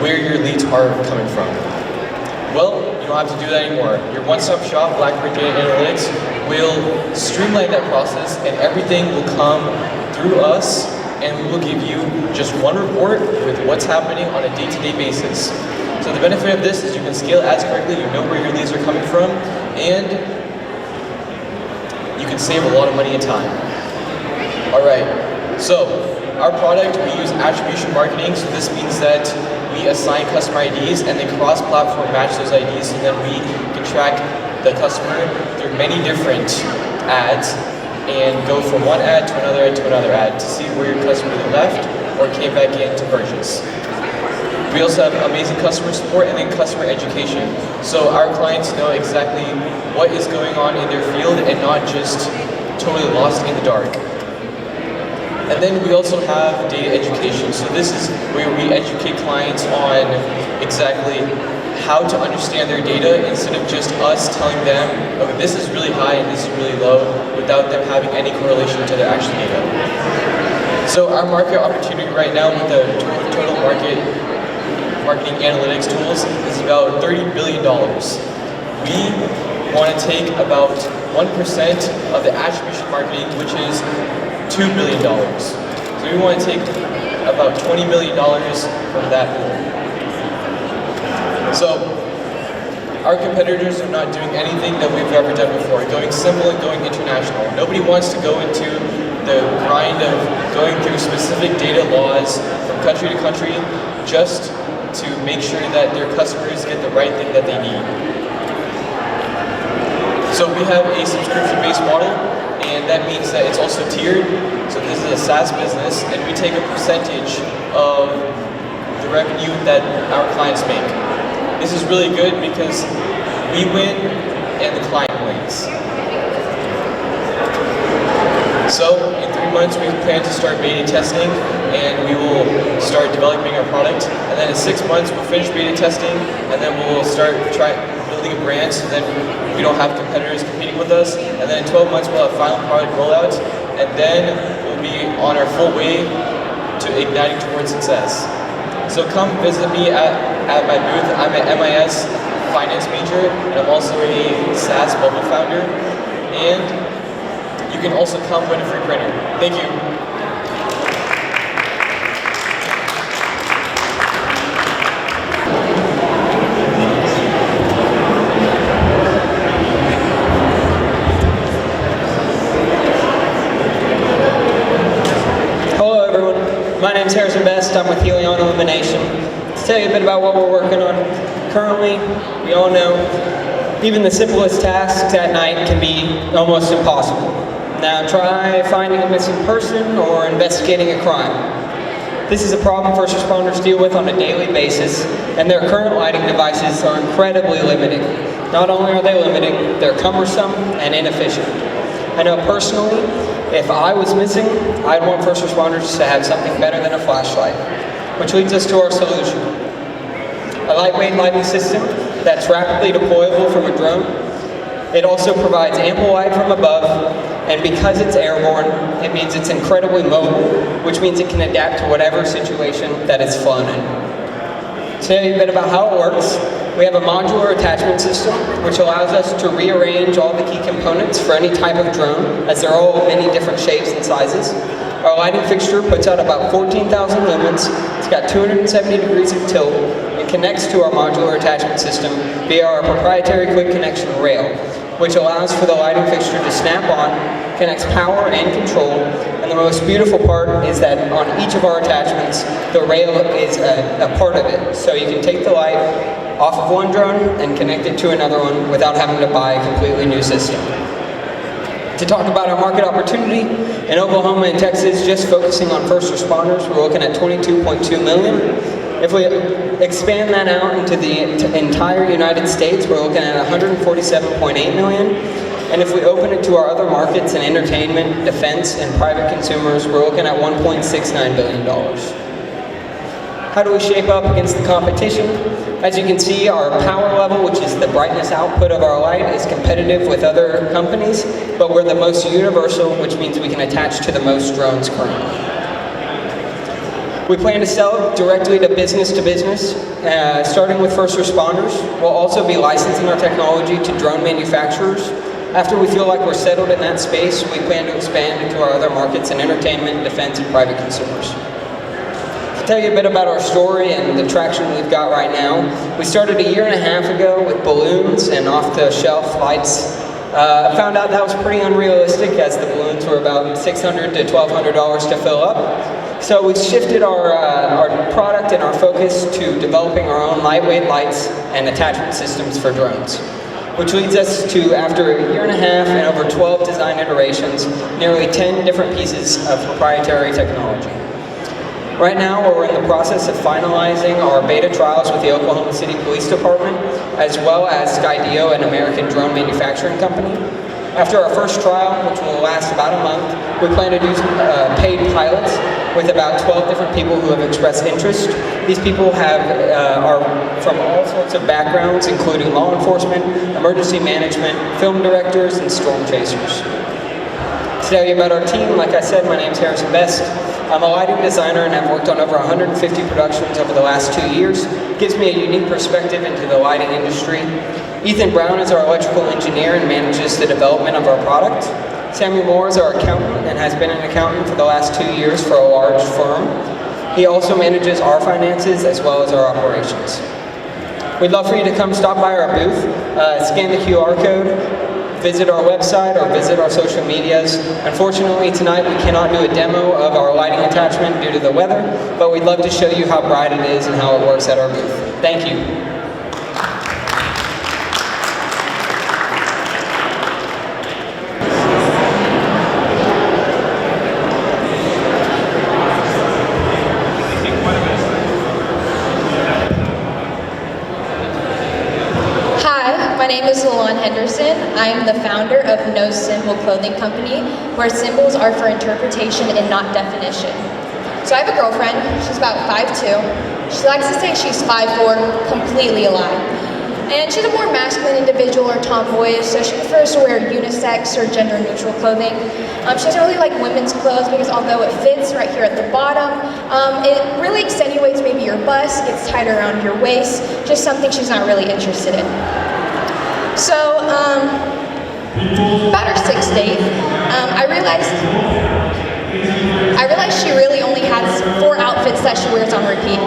where your leads are coming from. Well, you don't have to do that anymore. Your one-stop shop, Blackbrick Data Analytics, will streamline that process, and everything will come through us, and we will give you just one report with what's happening on a day-to-day basis. So the benefit of this is you can scale ads correctly, you know where your leads are coming from, and you can save a lot of money and time. All right. So, our product, we use attribution marketing, so this means that we assign customer IDs and then cross-platform match those IDs so that we can track the customer through many different ads and go from one ad to another ad to another ad to see where your customer left or came back in to purchase. We also have amazing customer support and then customer education. So our clients know exactly what is going on in their field and not just totally lost in the dark. And then we also have data education. So this is where we educate clients on exactly how to understand their data instead of just us telling them, okay, this is really high and this is really low, without them having any correlation to their actual data. So our market opportunity right now with the total marketing analytics tools is about $30 billion. We want to take about 1% of the attribution marketing, which is $2 billion. So we want to take about $20 million from that pool. So our competitors are not doing anything that we've ever done before, going simple and going international. Nobody wants to go into the grind of going through specific data laws from country to country just to make sure that their customers get the right thing that they need. So we have a subscription-based model, and that means that it's also tiered. So this is a SaaS business, and we take a percentage of the revenue that our clients make. This is really good because we win and the client wins. So in 3 months we plan to start beta testing and we will start developing our product. And then in 6 months we'll finish beta testing and then we'll start building a brand so then we don't have competitors competing with us. And then in 12 months we'll have final product rollout and then we'll be on our full way to igniting towards success. So come visit me at my booth. I'm an MIS finance major, and I'm also a SaaS mobile founder. And you can also come win a free printer. Thank you. Hello everyone, my name is Harrison Best. I'm with Helion Illumination. To tell you a bit about what we're working on. Currently, we all know, even the simplest tasks at night can be almost impossible. Now try finding a missing person or investigating a crime. This is a problem first responders deal with on a daily basis, and their current lighting devices are incredibly limiting. Not only are they limiting, they're cumbersome and inefficient. I know personally, if I was missing, I'd want first responders to have something better than a flashlight, which leads us to our solution. A lightweight lighting system that's rapidly deployable from a drone. It also provides ample light from above, and because it's airborne, it means it's incredibly mobile, which means it can adapt to whatever situation that it's flown in. To tell you a bit about how it works, we have a modular attachment system, which allows us to rearrange all the key components for any type of drone, as they're all many different shapes and sizes. Our lighting fixture puts out about 14,000 lumens, it's got 270 degrees of tilt, and connects to our modular attachment system via our proprietary quick connection rail, which allows for the lighting fixture to snap on, connects power and control, and the most beautiful part is that on each of our attachments, the rail is a part of it. So you can take the light off of one drone and connect it to another one without having to buy a completely new system. To talk about our market opportunity, in Oklahoma and Texas, just focusing on first responders, we're looking at 22.2 million. If we expand that out into the entire United States, we're looking at 147.8 million. And if we open it to our other markets in entertainment, defense, and private consumers, we're looking at $1.69 billion. How do we shape up against the competition? As you can see, our power level, which is the brightness output of our light, is competitive with other companies, but we're the most universal, which means we can attach to the most drones currently. We plan to sell directly to business, starting with first responders. We'll also be licensing our technology to drone manufacturers. After we feel like we're settled in that space, we plan to expand into our other markets in entertainment, defense, and private consumers. To tell you a bit about our story and the traction we've got right now, we started a year and a half ago with balloons and off-the-shelf lights Found out that was pretty unrealistic as the balloons were about $600 to $1,200 to fill up. So we shifted our product and our focus to developing our own lightweight lights and attachment systems for drones. Which leads us to, after a year and a half and over 12 design iterations, nearly 10 different pieces of proprietary technology. Right now, we're in the process of finalizing our beta trials with the Oklahoma City Police Department, as well as Skydio, an American drone manufacturing company. After our first trial, which will last about a month, we plan to do paid pilots with about 12 different people who have expressed interest. These people are from all sorts of backgrounds, including law enforcement, emergency management, film directors, and storm chasers. To tell you about our team, like I said, my name is Harrison Best. I'm a lighting designer and I've worked on over 150 productions over the last 2 years. It gives me a unique perspective into the lighting industry. Ethan Brown is our electrical engineer and manages the development of our product. Samuel Moore is our accountant and has been an accountant for the last 2 years for a large firm. He also manages our finances as well as our operations. We'd love for you to come stop by our booth, scan the QR code, visit our website or visit our social medias. Unfortunately, tonight we cannot do a demo of our lighting attachment due to the weather, but we'd love to show you how bright it is and how it works at our booth. Thank you. My name is Lalon Henderson. I am the founder of No Symbol Clothing Company, where symbols are for interpretation and not definition. So I have a girlfriend, she's about 5'2". She likes to say she's 5'4", completely a lie. And she's a more masculine individual or tomboyish, so she prefers to wear unisex or gender-neutral clothing. She doesn't really like women's clothes because although it fits right here at the bottom, it really accentuates maybe your bust, gets tied around your waist, just something she's not really interested in. So, about our 6th date, I realized she really only has 4 outfits that she wears on repeat.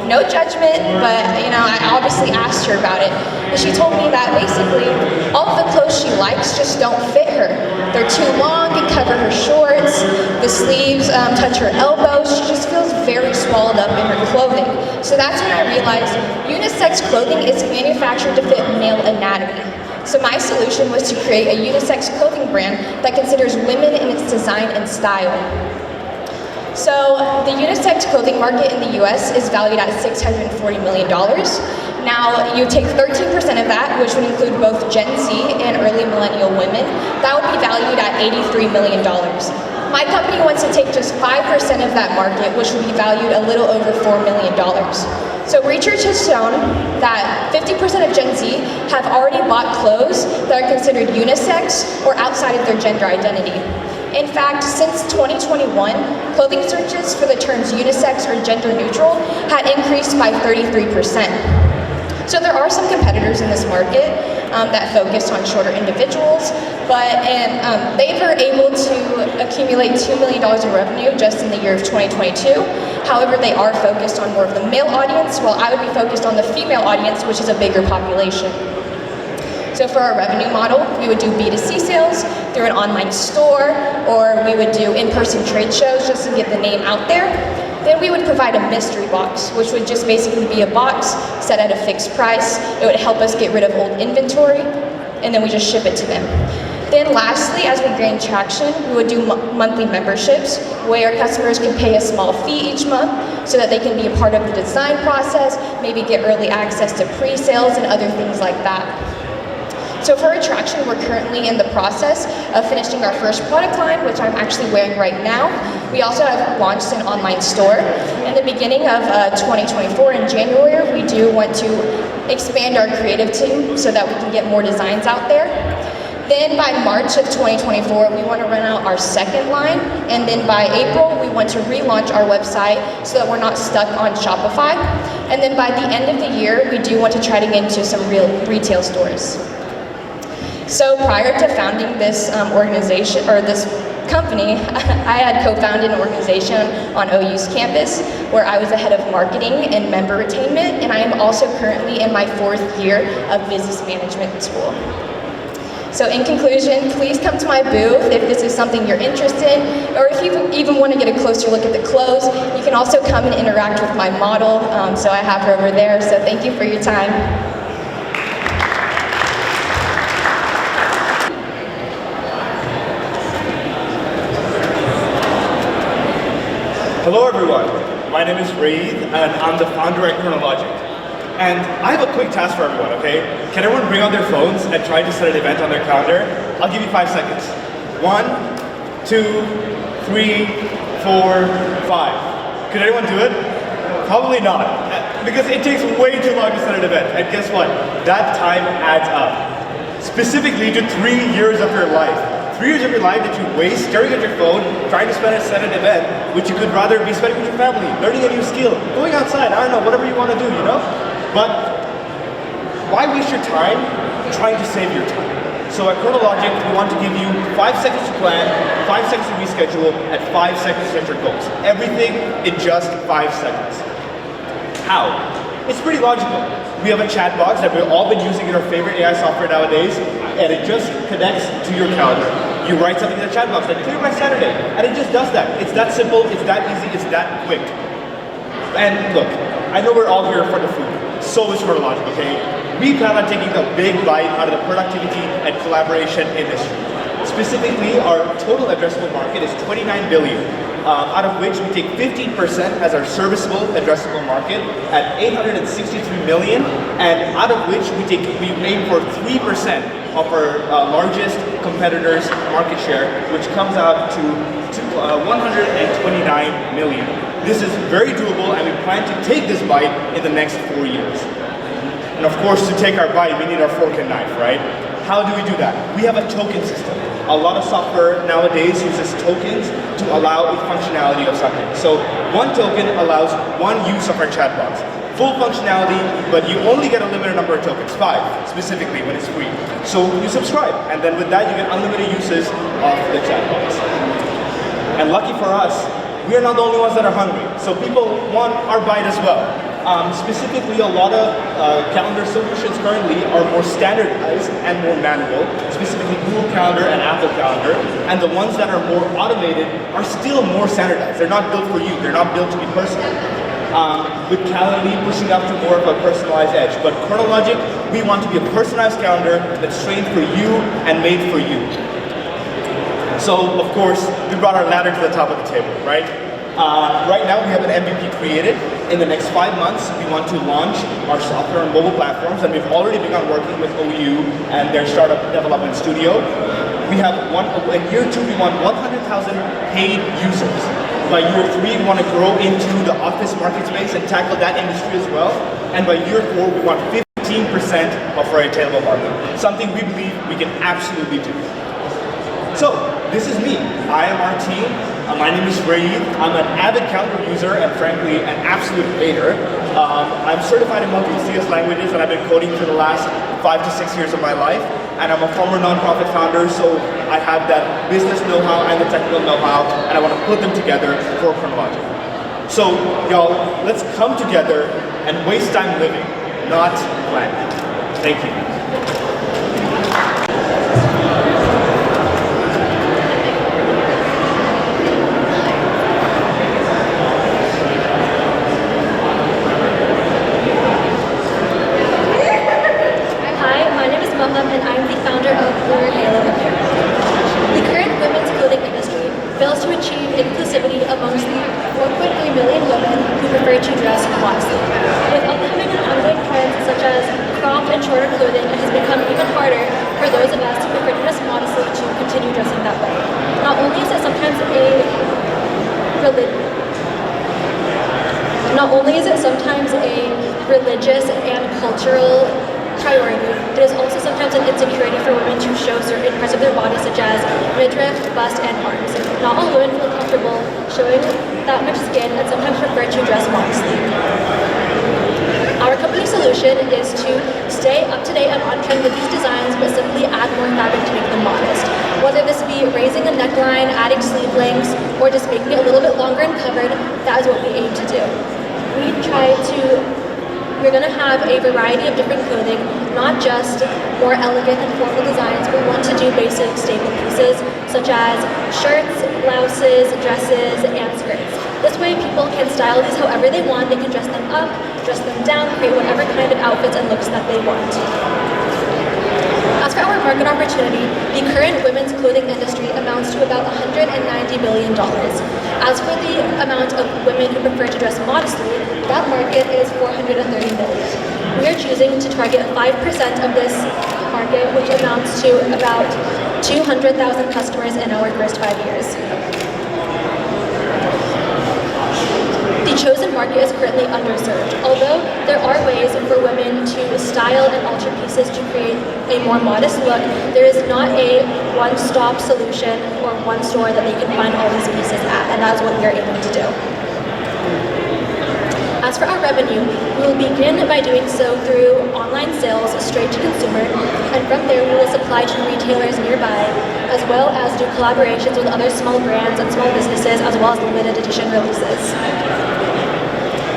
No judgment, but I obviously asked her about it. And she told me that basically all of the clothes she likes just don't fit her. They're too long and cover her shorts, the sleeves touch her elbows, she just feels very swallowed up in her clothing. So that's when I realized unisex clothing is manufactured to fit male anatomy. So my solution was to create a unisex clothing brand that considers women in its design and style. So the unisex clothing market in the US is valued at $640 million. Now you take 13% of that, which would include both Gen Z and early millennial women, that would be valued at $83 million. My company wants to take just 5% of that market, which would be valued a little over $4 million. So research has shown that 50% of Gen Z have already bought clothes that are considered unisex or outside of their gender identity. In fact, since 2021, clothing searches for the terms unisex or gender neutral had increased by 33%. So there are some competitors in this market that focus on shorter individuals, but they were able to accumulate $2 million in revenue just in the year of 2022. However, they are focused on more of the male audience, while I would be focused on the female audience, which is a bigger population. So for our revenue model, we would do B2C sales through an online store, or we would do in-person trade shows just to get the name out there. Then we would provide a mystery box, which would just basically be a box set at a fixed price. It would help us get rid of old inventory, and then we just ship it to them. Then lastly, as we gain traction, we would do monthly memberships where customers can pay a small fee each month so that they can be a part of the design process, maybe get early access to pre-sales and other things like that. So for attraction, we're currently in the process of finishing our first product line, which I'm actually wearing right now. We also have launched an online store. In the beginning of 2024, in January, we do want to expand our creative team so that we can get more designs out there. Then by March of 2024, we want to run out our second line. And then by April, we want to relaunch our website so that we're not stuck on Shopify. And then by the end of the year, we do want to try to get into some real retail stores. So prior to founding this organization, or this company, I had co-founded an organization on OU's campus where I was the head of marketing and member retainment, and I am also currently in my 4th year of business management school. So in conclusion, please come to my booth if this is something you're interested in, or if you even want to get a closer look at the clothes. You can also come and interact with my model. So I have her over there, so thank you for your time. Hello everyone, my name is Raid and I'm the founder at Chronologic. And I have a quick task for everyone, okay? Can everyone bring out their phones and try to set an event on their calendar? I'll give you 5 seconds. 1, 2, 3, 4, 5. Could anyone do it? Probably not, because it takes way too long to set an event. And guess what? That time adds up. Specifically to 3 years of your life. 3 years of your life that you waste staring at your phone, trying to set an event, which you could rather be spending with your family, learning a new skill, going outside, I don't know, whatever you want to do, you know? But why waste your time trying to save your time? So at Chronologic, we want to give you 5 seconds to plan, 5 seconds to reschedule, and 5 seconds to set your goals. Everything in just 5 seconds. How? It's pretty logical. We have a chat box that we've all been using in our favorite AI software nowadays, and it just connects to your calendar. You write something in the chat box like, clear my Saturday, and it just does that. It's that simple, it's that easy, it's that quick. And look, I know we're all here for the food. So is Chronologic, okay? We plan on taking a big bite out of the productivity and collaboration industry. Specifically, our total addressable market is 29 billion, out of which we take 15% as our serviceable addressable market at 863 million, and out of which we aim for 3% of our largest competitors' market share, which comes out to 129 million. This is very doable, and we plan to take this bite in the next 4 years. And of course, to take our bite, we need our fork and knife, right? How do we do that? We have a token system. A lot of software nowadays uses tokens to allow a functionality of something. So one token allows one use of our chat box. Full functionality, but you only get a limited number of tokens, 5 specifically when it's free. So you subscribe, and then with that you get unlimited uses of the chat box. And lucky for us, we are not the only ones that are hungry. So people want our bite as well. Specifically, a lot of calendar solutions currently are more standardized and more manual, specifically Google Calendar and Apple Calendar, and the ones that are more automated are still more standardized. They're not built for you, they're not built to be personal. With Calendly pushing up to more of a personalized edge. But Chronologic, we want to be a personalized calendar that's trained for you and made for you. So, of course, we brought our ladder to the top of the table, right? Right now, we have an MVP created. In the next 5 months, we want to launch our software on mobile platforms, and we've already begun working with OU and their startup development studio. We have in year 2, we want 100,000 paid users. By year 3, we want to grow into the office market space and tackle that industry as well. And by year 4, we want 15% of our attainable market, something we believe we can absolutely do. So, this is me. I am our team. My name is Raid. I'm an avid calendar user and frankly, an absolute hater. I'm certified in multiple CS languages and I've been coding for the last 5 to 6 years of my life. And I'm a former nonprofit founder, so I have that business know-how and the technical know-how, and I want to put them together for Chronologic. So, y'all, let's come together and waste time living, not planning. Thank you. And I'm the founder of Halo Apparel. The current women's clothing industry fails to achieve inclusivity amongst the 4.3 million women who prefer to dress modestly. With upcoming and ongoing trends such as cropped and shorter clothing, it has become even harder for those of us who prefer to dress modestly to continue dressing that way. Not only is it sometimes a religious and cultural priority, it is also sometimes an insecurity for women to show certain parts of their body, such as midriff, bust, and arms. Not all women feel comfortable showing that much skin and sometimes prefer to dress modestly. Our company solution is to stay up to date and on trend with these designs, but simply add more fabric to make them modest. Whether this be raising a neckline, adding sleeve lengths, or just making it a little bit longer and covered, that is what we aim to do. We're going to have a variety of different clothing, not just more elegant and formal designs, but we want to do basic staple pieces such as shirts, blouses, dresses, and skirts. This way people can style these however they want. They can dress them up, dress them down, create whatever kind of outfits and looks that they want. As for our market opportunity, the current women's clothing industry amounts to about $190 billion. As for the amount of women who prefer to dress modestly, that market is $430 billion. We are choosing to target 5% of this market, which amounts to about 200,000 customers in our first 5 years. The chosen market is currently underserved. Although there are ways for women to style and alter pieces to create a more modest look, there is not a one-stop solution or one store that they can find all these pieces at, and that's what we are aiming to do. As for our revenue, we will begin by doing so through online sales straight to consumer, and from there we will supply to retailers nearby, as well as do collaborations with other small brands and small businesses, as well as limited edition releases.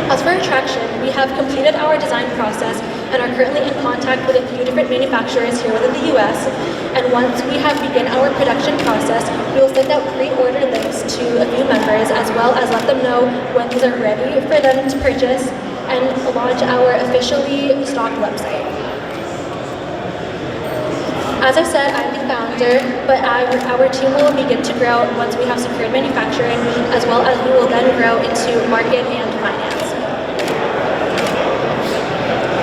As for attraction, we have completed our design process and are currently in contact with a few different manufacturers here within the US. And once we have begun our production process, we will send out pre-order links to a few members, as well as let them know when these are ready for them to purchase and launch our officially stocked website. As I said, I'm the founder, but our team will begin to grow once we have secured manufacturing, as well as we will then grow into market and finance.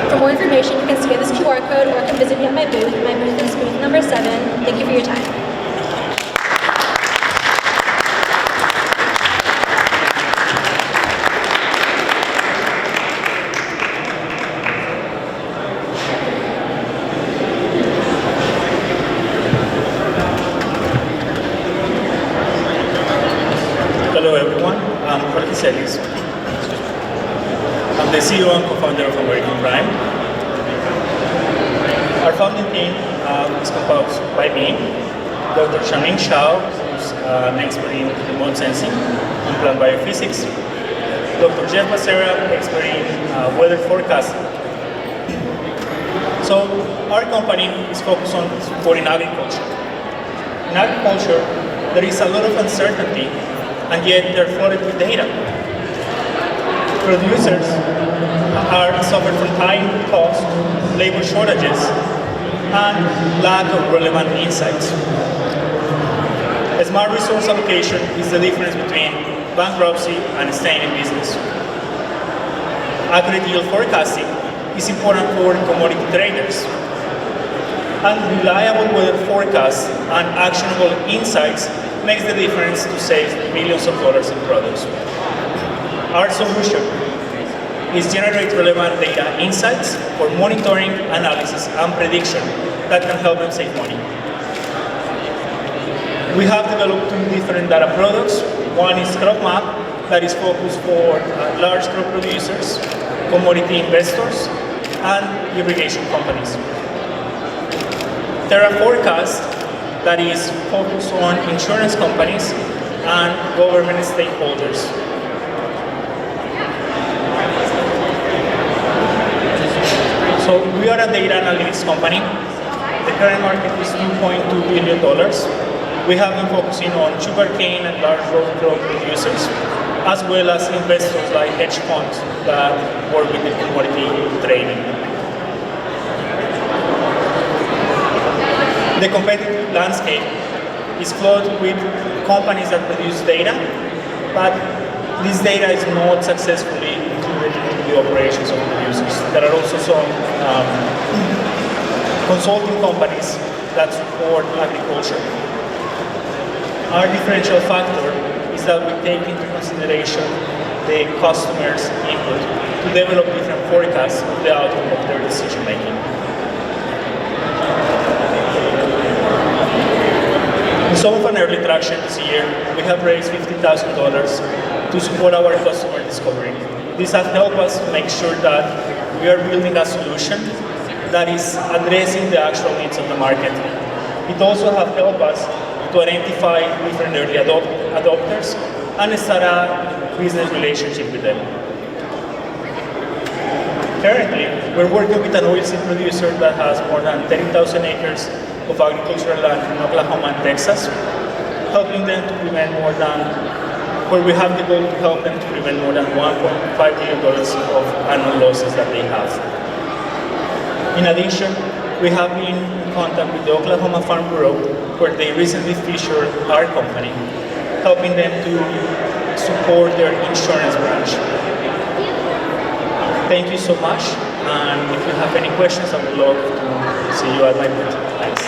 For more information, you can scan this QR code or come visit me at my booth. My booth is booth number 7. Thank you for your time. Hello everyone, I'm Jorge Celis. I'm the CEO and co-founder of American Prime. Our founding team is composed by me, Dr. Shamin Shao, who's an expert in remote sensing and plant biophysics, Dr. Jeff Becerra, expert in weather forecasting. So our company is focused on supporting agriculture. In agriculture, there is a lot of uncertainty, and yet they're flooded with data. Producers are suffering from time, cost, labor shortages, and lack of relevant insights. A smart resource allocation is the difference between bankruptcy and staying in business. Accurate yield forecasting is important for commodity traders. And reliable weather forecasts and actionable insights makes the difference to save millions of dollars in products. Our solution is generate relevant data insights for monitoring, analysis, and prediction that can help them save money. We have developed 2 different data products. One is Crop Map, that is focused for large crop producers, commodity investors, and irrigation companies. Terra Forecast, that is focused on insurance companies and government stakeholders. So we are a data analytics company. The current market is $2.2 billion. We have been focusing on sugarcane and large row crop producers, as well as investors like hedge funds that work with the commodity trading. The competitive landscape is flooded with companies that produce data, but this data is not successfully included in the operations of producers. There are also some consulting companies that support agriculture. Our differential factor is that we take into consideration the customer's input to develop different forecasts of the outcome of their decision making. In some of an early traction this year, we have raised $50,000 to support our customer discovery. This has helped us to make sure that we are building a solution that is addressing the actual needs of the market. It also has helped us to identify different early adopters and start a business relationship with them. currently, we're working with an oilseed producer that has more than 30,000 acres of agricultural land in Oklahoma and Texas, helping them to prevent more than, where we have the goal to help them to prevent more than $1.5 million of annual losses that they have. In addition, we have been in contact with the Oklahoma Farm Bureau, where they recently featured our company, helping them to support their insurance branch. Thank you so much, and if you have any questions, I would love to see you at my booth. Thanks.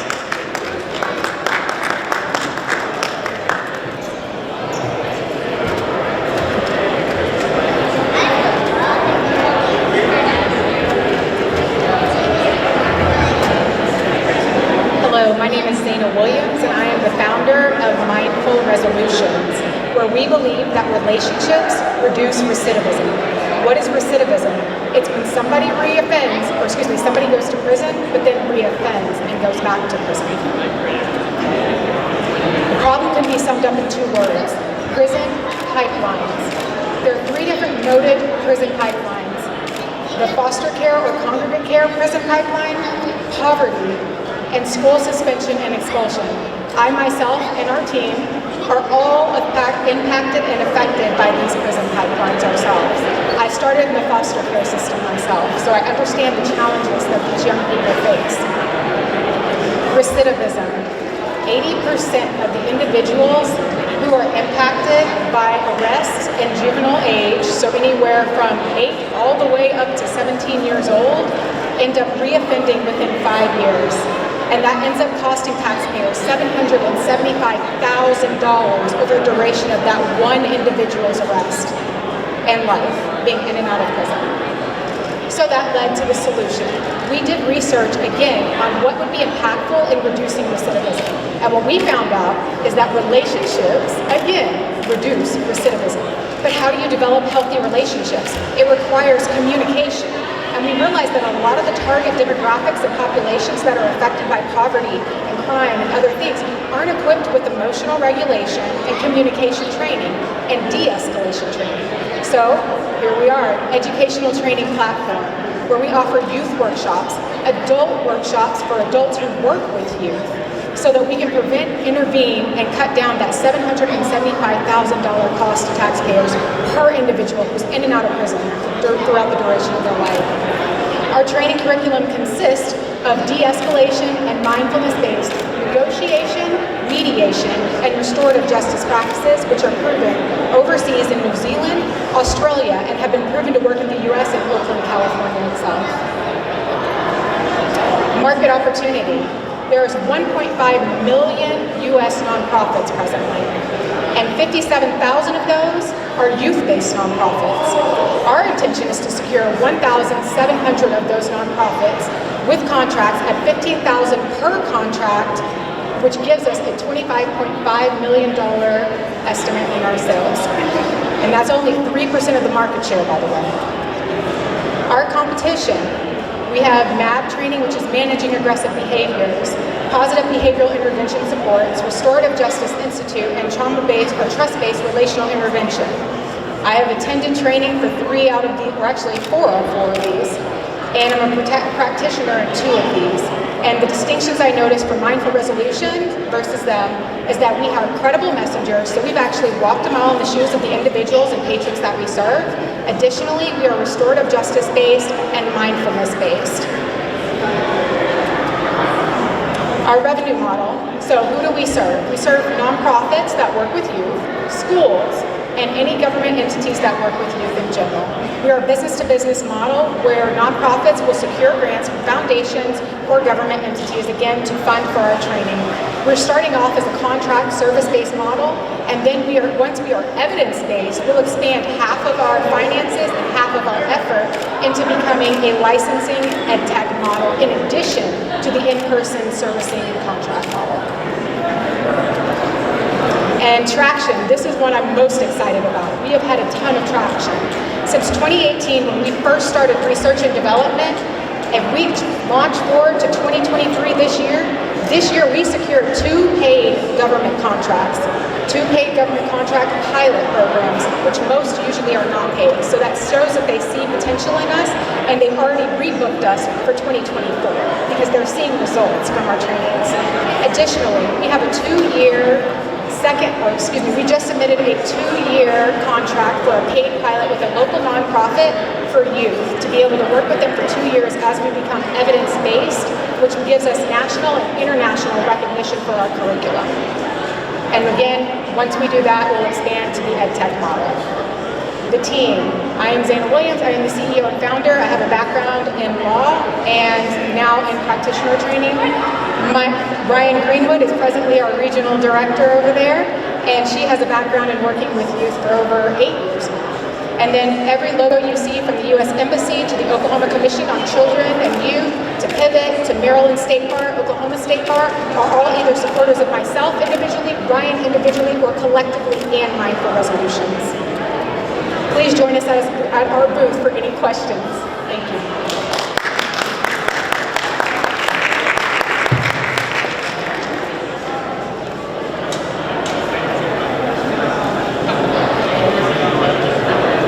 Hello, my name is Zana Williams, and I am the founder of Mindful Resolutions, where we believe that relationships reduce recidivism. What is recidivism? It's when somebody somebody goes to prison, but then reoffends and goes back to prison. The problem can be summed up in 2 words: prison pipelines. There are 3 different noted prison pipelines: the foster care or congregate care prison pipeline, poverty, and school suspension and expulsion. I myself and our team are all impacted and affected by these prison pipelines ourselves. I started in the foster care system myself, so I understand the challenges that these young people face. Recidivism. 80% of the individuals who are impacted by arrests in juvenile age, so anywhere from 8 all the way up to 17 years old, end up reoffending within 5 years. And that ends up costing taxpayers $775,000 over the duration of that one individual's arrest and life, being in and out of prison. So that led to the solution. We did research, again, on what would be impactful in reducing recidivism. And what we found out is that relationships, again, reduce recidivism. But how do you develop healthy relationships? It requires communication. And we realized that a lot of the target demographics and populations that are affected by poverty and crime and other things aren't equipped with emotional regulation and communication training and de-escalation training. So here we are, educational training platform, where we offer youth workshops, adult workshops for adults who work with youth, so that we can prevent, intervene, and cut down that $775,000 cost to taxpayers per individual who's in and out of prison throughout the duration of their life. Our training curriculum consists of de-escalation and mindfulness-based negotiation, mediation, and restorative justice practices, which are proven overseas in New Zealand, Australia, and have been proven to work in the US and Oakland, California itself. Market opportunity. There's 1.5 million US nonprofits presently, and 57,000 of those are youth-based nonprofits. Our intention is to secure 1,700 of those nonprofits with contracts at $15,000 per contract, which gives us a $25.5 million estimate in our sales. And that's only 3% of the market share, by the way. Our competition, we have MAB training, which is Managing Aggressive Behaviors, Positive Behavioral Intervention Supports, Restorative Justice Institute, and Trauma-Based or Trust-Based Relational Intervention. I have attended training for 4 of 4 of these, and I'm a practitioner in 2 of these. And the distinctions I noticed for Mindful Resolution versus them is that we have credible messengers, so we've actually walked a mile in the shoes of the individuals and patrons that we serve. Additionally, we are restorative justice-based and mindfulness-based. Our revenue model, so who do we serve? We serve nonprofits that work with youth, schools, and any government entities that work with youth in general. We are a business-to-business model where nonprofits will secure grants from foundations or government entities, again, to fund for our training. We're starting off as a contract service-based model, and then once we are evidence-based, we'll expand half of our finances and half of our effort into becoming a licensing and tech model in addition to the in-person servicing contract model. And traction, this is what I'm most excited about. We have had a ton of traction. Since 2018, when we first started research and development, If we launch forward to 2023 this year we secured 2 paid government contracts, 2 paid government contract pilot programs, which most usually are not paid. So that shows that they see potential in us, and they've already rebooked us for 2024 because they're seeing results from our trainings. Additionally, we have a 2-year we just submitted a 2-year contract for a paid pilot with a local nonprofit for youth to be able to work with them for 2 years as we become evidence-based, which gives us national and international recognition for our curriculum. And again, once we do that, we'll expand to the EdTech model. The team. I am Zana Williams. I am the CEO and founder. I have a background in law and now in practitioner training. Brian Greenwood is presently our regional director over there, and she has a background in working with youth for over 8 years. And then every logo you see, from the U.S. Embassy to the Oklahoma Commission on Children and Youth, to Pivot, to Maryland State Park, Oklahoma State Park, are all either supporters of myself individually, Brian individually, or collectively and Mindful Resolutions. Please join us at our booth for any questions. Thank you.